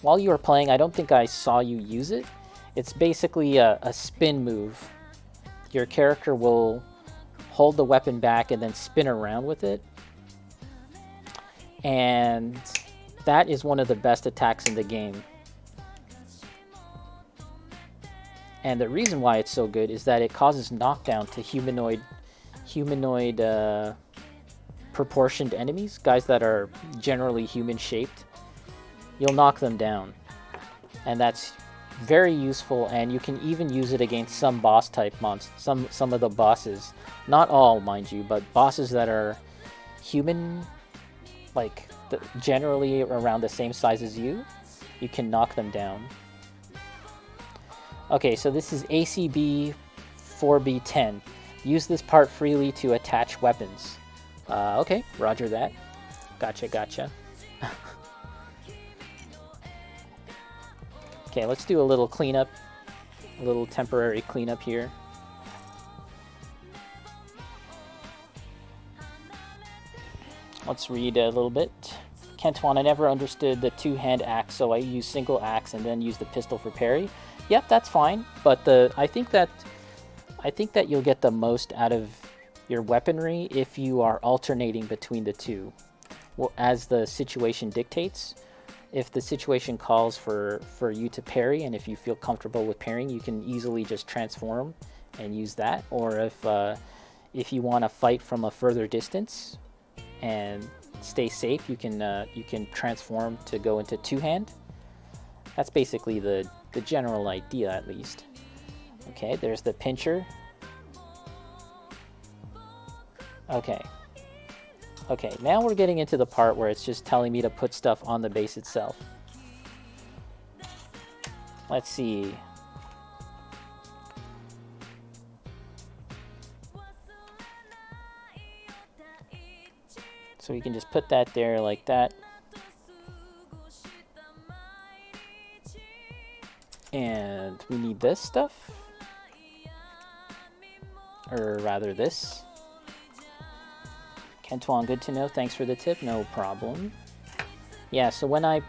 S1: while you were playing, I don't think I saw you use it. It's basically a spin move. Your character will hold the weapon back and then spin around with it. And that is one of the best attacks in the game. And the reason why it's so good is that it causes knockdown to humanoid proportioned enemies, guys that are generally human shaped. You'll knock them down, and that's very useful. And you can even use it against some boss type monsters, some of the bosses, not all, mind you, but bosses that are human, like generally around the same size as you. You can knock them down. Okay, so this is ACB 4B10. Use this part freely to attach weapons. Okay, roger that. Gotcha. Okay, let's do a little cleanup. A little temporary cleanup here. Let's read a little bit. Kentuan, I never understood the two-hand axe, so I use single axe and then use the pistol for parry. Yep, that's fine, but I think that you'll get the most out of your weaponry if you are alternating between the two, well, as the situation dictates. If the situation calls for you to parry, and if you feel comfortable with parrying, you can easily just transform and use that. Or if you want to fight from a further distance and stay safe, you can transform to go into two-hand. That's basically the general idea, at least. Okay, there's the pincher. Okay, now we're getting into the part where it's just telling me to put stuff on the base itself. Let's see. So we can just put that there like that. And we need this stuff. Or rather this. Kentuan, good to know. Thanks for the tip. No problem. Yeah, so when I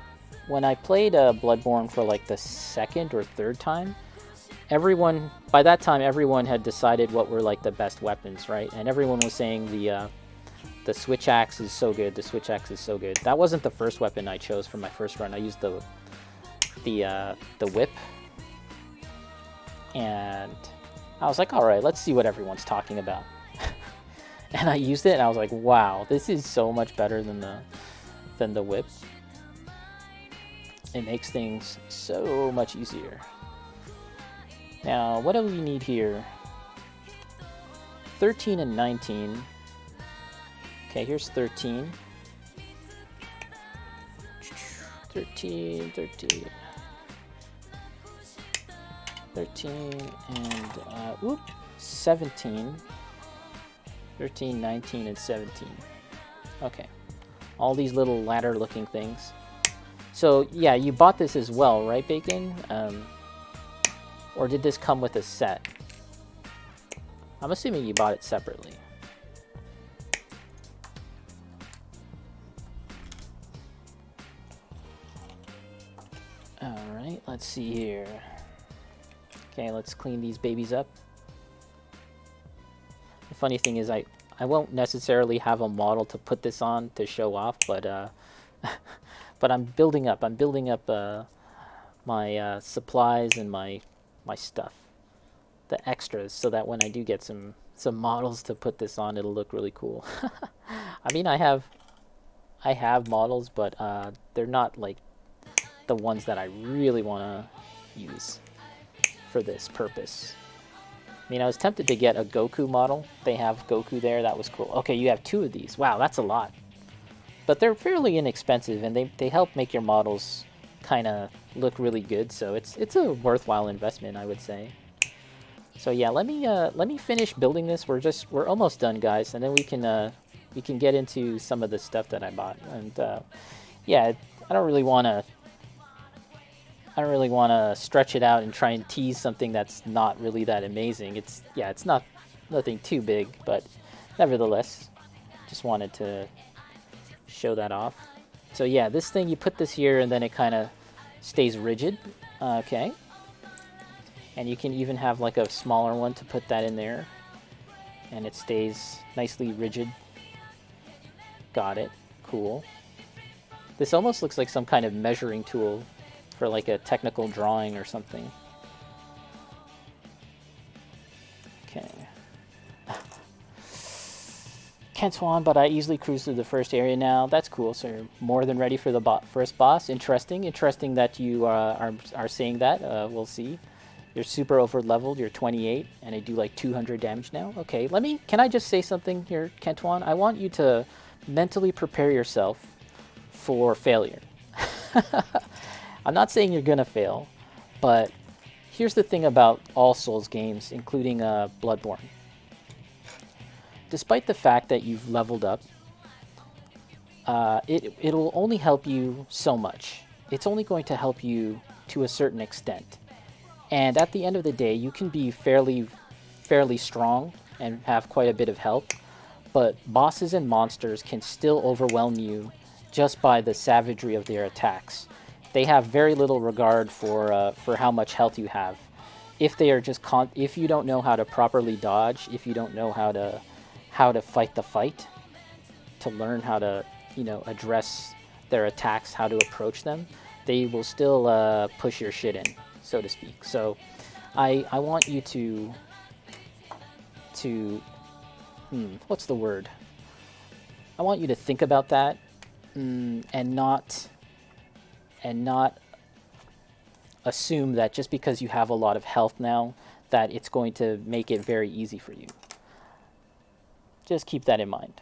S1: played Bloodborne for like the second or third time, by that time everyone had decided what were like the best weapons, right? And everyone was saying the switch axe is so good. The switch axe is so good. That wasn't the first weapon I chose for my first run. I used the whip, and I was like, all right, let's see what everyone's talking about. And I used it, and I was like, wow, this is so much better than the whip. It makes things so much easier. Now, what do we need here? 13 and 19. Okay, here's 13. 13, and 17. 13, 19, and 17. Okay. All these little ladder-looking things. So, yeah, you bought this as well, right, Bacon? Or did this come with a set? I'm assuming you bought it separately. Alright, let's see here. Okay, let's clean these babies up. The funny thing is I won't necessarily have a model to put this on to show off, but but I'm building up my supplies and my stuff, the extras, so that when I do get some models to put this on, it'll look really cool. I mean, I have models, but they're not like the ones that I really want to use for this purpose. I mean, I was tempted to get a Goku model. They have Goku there. That was cool. Okay, you have 2 of these. Wow, that's a lot. But they're fairly inexpensive, and they help make your models kind of look really good. So it's a worthwhile investment, I would say. So yeah, let me finish building this. We're almost done, guys, and then we can get into some of the stuff that I bought. And yeah, I don't really want to stretch it out and try and tease something that's not really that amazing. It's nothing too big, but nevertheless, just wanted to show that off. So yeah, this thing, you put this here and then it kind of stays rigid. Okay. And you can even have like a smaller one to put that in there. And it stays nicely rigid. Got it. Cool. This almost looks like some kind of measuring tool for like a technical drawing or something. Okay. Can't swan, but I easily cruise through the first area now. That's cool. So you're more than ready for the first boss. Interesting. Interesting that you are saying that. We'll see. You're super over leveled. You're 28, and I do like 200 damage now. Okay, can I just say something here, Kentuan? I want you to mentally prepare yourself for failure. I'm not saying you're gonna fail, but here's the thing about all Souls games, including Bloodborne. Despite the fact that you've leveled up, it'll only help you so much. It's only going to help you to a certain extent. And at the end of the day, you can be fairly strong and have quite a bit of health, but bosses and monsters can still overwhelm you just by the savagery of their attacks. They have very little regard for how much health you have. If they are if you don't know how to properly dodge, if you don't know how to fight the fight, to learn how to address their attacks, how to approach them, they will still push your shit in, so to speak. So I want you to what's the word? I want you to think about that and not assume that just because you have a lot of health now that it's going to make it very easy for you. Just keep that in mind.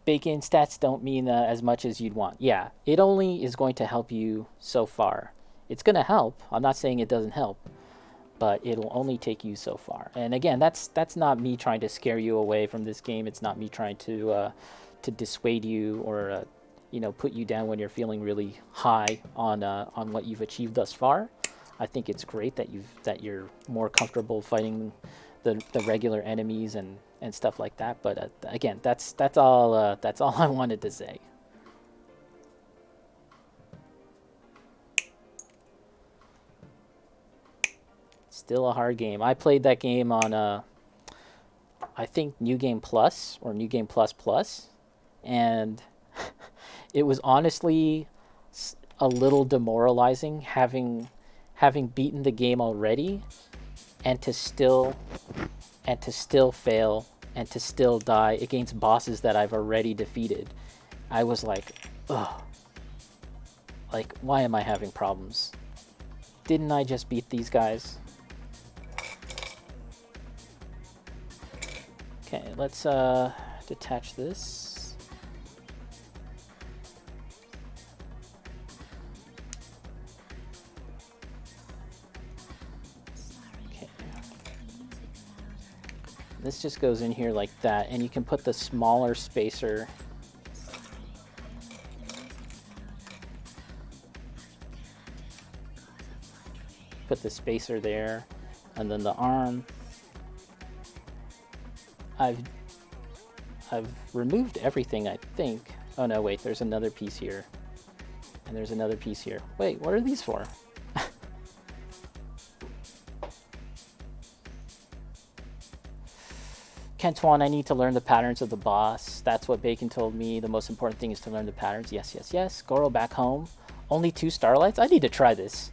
S1: Bake-in stats don't mean as much as you'd want. Yeah, it only is going to help you so far. It's going to help. I'm not saying it doesn't help, but it'll only take you so far. And again, that's not me trying to scare you away from this game. It's not me trying to dissuade you or put you down when you're feeling really high on what you've achieved thus far. I think it's great that you're more comfortable fighting the regular enemies and stuff like that. But again, that's all I wanted to say. Still a hard game. I played that game on I think New Game Plus or New Game Plus Plus, and it was honestly a little demoralizing having beaten the game already and to still fail and to still die against bosses that I've already defeated. I was like, ugh. Like, why am I having problems? Didn't I just beat these guys? Okay, let's detach this. Okay. This just goes in here like that, and you can put the smaller spacer. Put the spacer there, and then the arm. I've removed everything, I think. Oh no, wait, there's another piece here. And there's another piece here. Wait, what are these for? Kentuan, I need to learn the patterns of the boss. That's what Bacon told me. The most important thing is to learn the patterns. Yes, yes, yes. Goro back home. Only 2 starlights? I need to try this.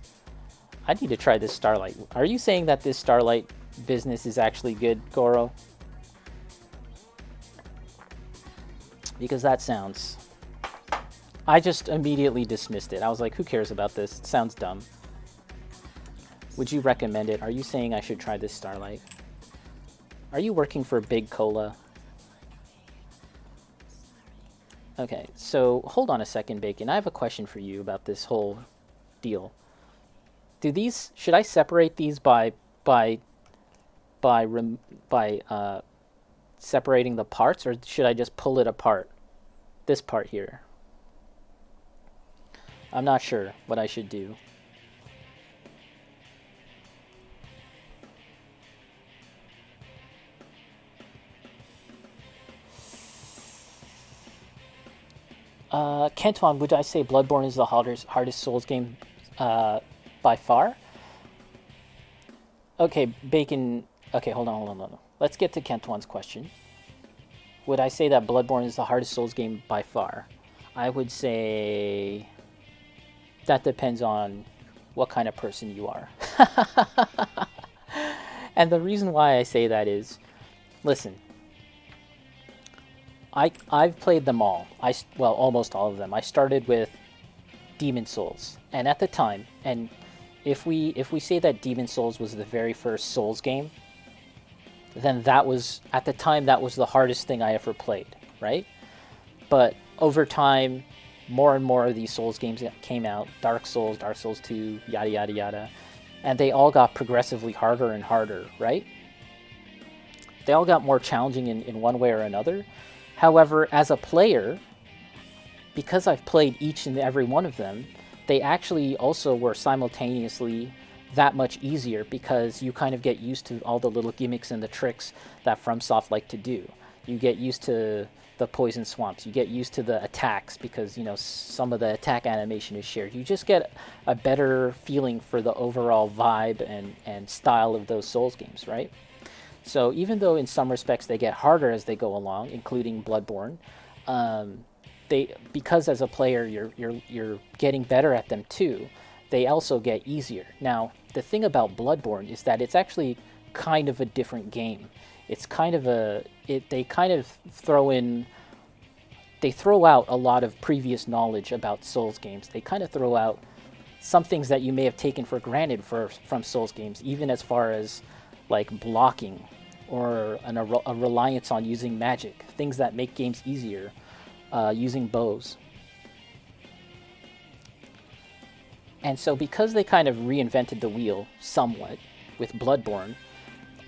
S1: I need to try this starlight. Are you saying that this starlight business is actually good, Goro? Because that sounds... I just immediately dismissed it. I was like, who cares about this? It sounds dumb. Would you recommend it? Are you saying I should try this starlight? Are you working for Big Cola? Okay, so hold on a second, Bacon. I have a question for you about this whole deal. Should I separate these by by rem, by separating the parts, or should I just pull it apart? This part here. I'm not sure what I should do. Kenton, would I say Bloodborne is the hardest Souls game by far? Okay, Bacon. Okay, hold on. Let's get to Kenton's question. Would I say that Bloodborne is the hardest Souls game by far? I would say that depends on what kind of person you are. And the reason why I say that is, listen, I've played them all. Well, almost all of them. I started with Demon Souls, and at the time, and if we say that Demon Souls was the very first Souls game, then that was, at the time, that was the hardest thing I ever played, right? But over time, more and more of these Souls games came out, Dark Souls 2, yada yada yada, and they all got progressively harder and harder, right? They all got more challenging in one way or another. However, as a player, because I've played each and every one of them, they actually also were simultaneously that much easier, because you kind of get used to all the little gimmicks and the tricks that FromSoft like to do. You get used to the poison swamps, you get used to the attacks, because, you know, some of the attack animation is shared. You just get a better feeling for the overall vibe and style of those Souls games, right? So even though in some respects they get harder as they go along, including Bloodborne, because as a player you're getting better at them too, they also get easier. Now, the thing about Bloodborne is that it's actually kind of a different game. It's kind of they throw out a lot of previous knowledge about Souls games. They kind of throw out some things that you may have taken for granted from Souls games, even as far as like blocking or a reliance on using magic, things that make games easier, using bows. And so because they kind of reinvented the wheel somewhat with Bloodborne,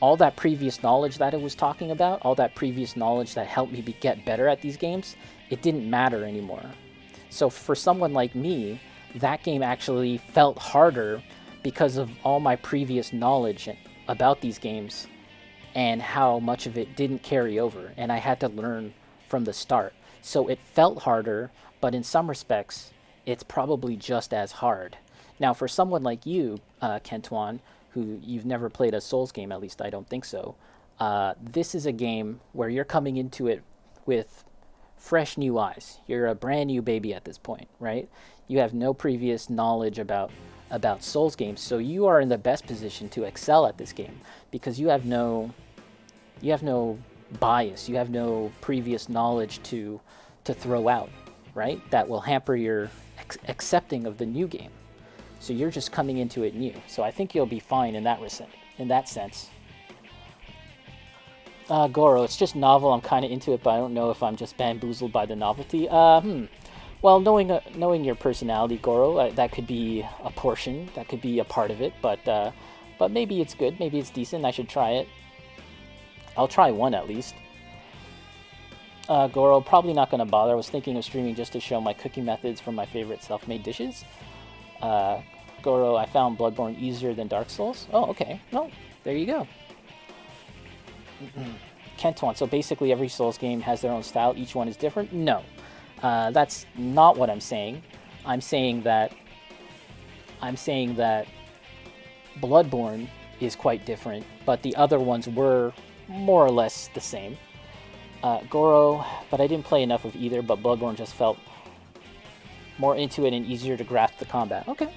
S1: all that previous knowledge that it was talking about, all that previous knowledge that helped me get better at these games, it didn't matter anymore. So for someone like me, that game actually felt harder because of all my previous knowledge about these games and how much of it didn't carry over, and I had to learn from the start. So it felt harder, but in some respects, it's probably just as hard. Now, for someone like you, Kentuan, who you've never played a Souls game, at least I don't think so, this is a game where you're coming into it with fresh new eyes. You're a brand new baby at this point, right? You have no previous knowledge about Souls games, so you are in the best position to excel at this game because you have no bias, you have no previous knowledge to throw out, right? That will hamper your accepting of the new game. So you're just coming into it new. So I think you'll be fine in that sense. Goro, it's just novel. I'm kind of into it, but I don't know if I'm just bamboozled by the novelty. Well, knowing your personality, Goro, that could be a portion. That could be a part of it. But maybe it's good. Maybe it's decent. I should try it. I'll try one at least. Goro, probably not going to bother. I was thinking of streaming just to show my cooking methods from my favorite self-made dishes. Goro, I found Bloodborne easier than Dark Souls. Oh, okay. Well, there you go. Kentuan, so basically every Souls game has their own style. Each one is different? No. That's not what I'm saying. I'm saying that Bloodborne is quite different, but the other ones were more or less the same. Goro, but I didn't play enough of either, but Bloodborne just felt more into it and easier to grasp the combat. Okay.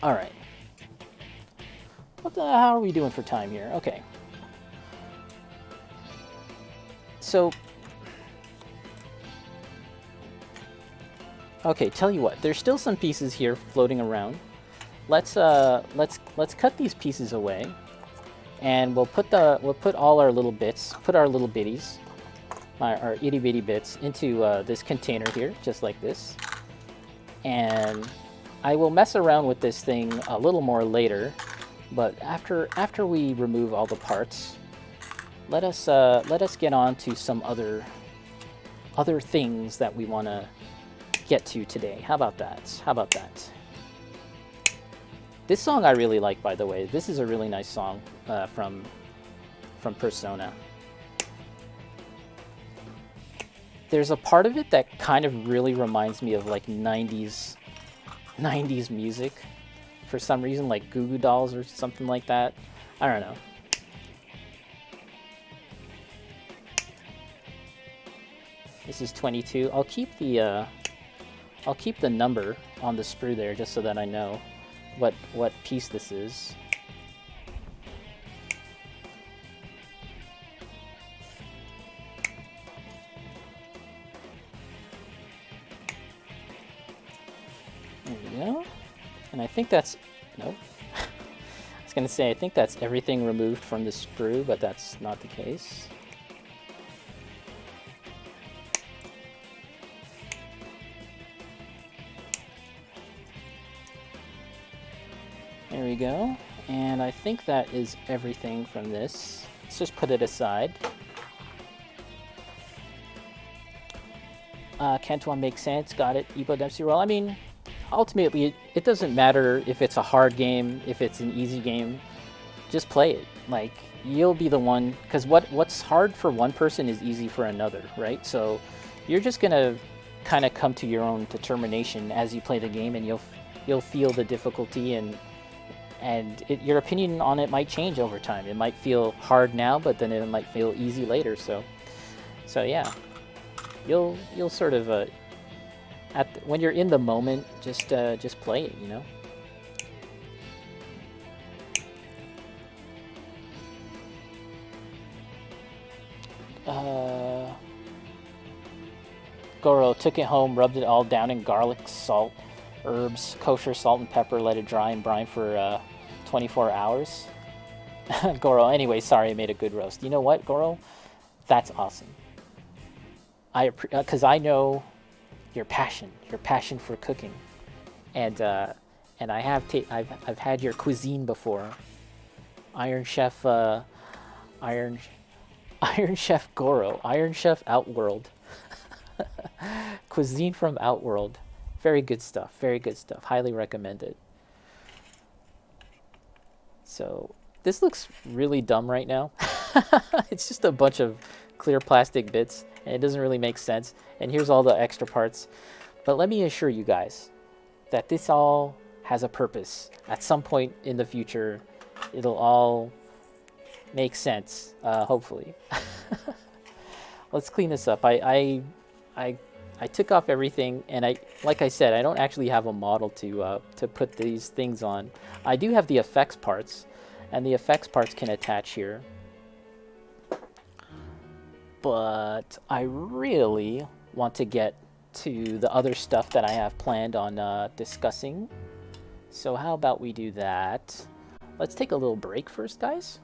S1: Alright. How are we doing for time here? Okay. So, okay, tell you what, there's still some pieces here floating around. Let's cut these pieces away, and we'll put all our little bits, put our little bitties our itty bitty bits into this container here, just like this. And I will mess around with this thing a little more later, but after we remove all the parts, let us get on to some other things that we want to get to today. How about that? How about that? This song I really like, by the way. This is a really nice song from Persona. There's a part of it that kind of really reminds me of like 90s music for some reason, like Goo Goo Dolls or something like that. I don't know. This is 22. I'll keep the number on the sprue there just so that I know what piece this is. There we go. And I think that's, nope. I was gonna say, I think that's everything removed from the sprue, but that's not the case. There we go. And I think that is everything from this. Let's just put it aside. Canton makes sense. Got it. Evo Dempsey roll. I mean, ultimately, it doesn't matter if it's a hard game, if it's an easy game. Just play it. Like, you'll be the one, because what's hard for one person is easy for another, right? So you're just gonna kind of come to your own determination as you play the game, and you'll feel the difficulty, and your opinion on it might change over time. It might feel hard now, but then it might feel easy later. So yeah, you'll sort of when you're in the moment, just play it, you know. Goro took it home, rubbed it all down in garlic, salt, herbs, kosher salt and pepper, let it dry and brine for 24 hours. Goro, anyway, sorry I made a good roast. You know what, Goro? That's awesome. Because I know your passion for cooking, and I've had your cuisine before. Iron Chef Goro, Iron Chef Outworld. Cuisine from Outworld. Very good stuff. Very good stuff. Highly recommended. So this looks really dumb right now. It's just a bunch of clear plastic bits, and it doesn't really make sense. And here's all the extra parts. But let me assure you guys that this all has a purpose. At some point in the future, it'll all make sense, hopefully. Let's clean this up. I took off everything, and like I said, I don't actually have a model to put these things on. I do have the effects parts, and the effects parts can attach here. But I really want to get to the other stuff that I have planned on discussing. So how about we do that? Let's take a little break first, guys.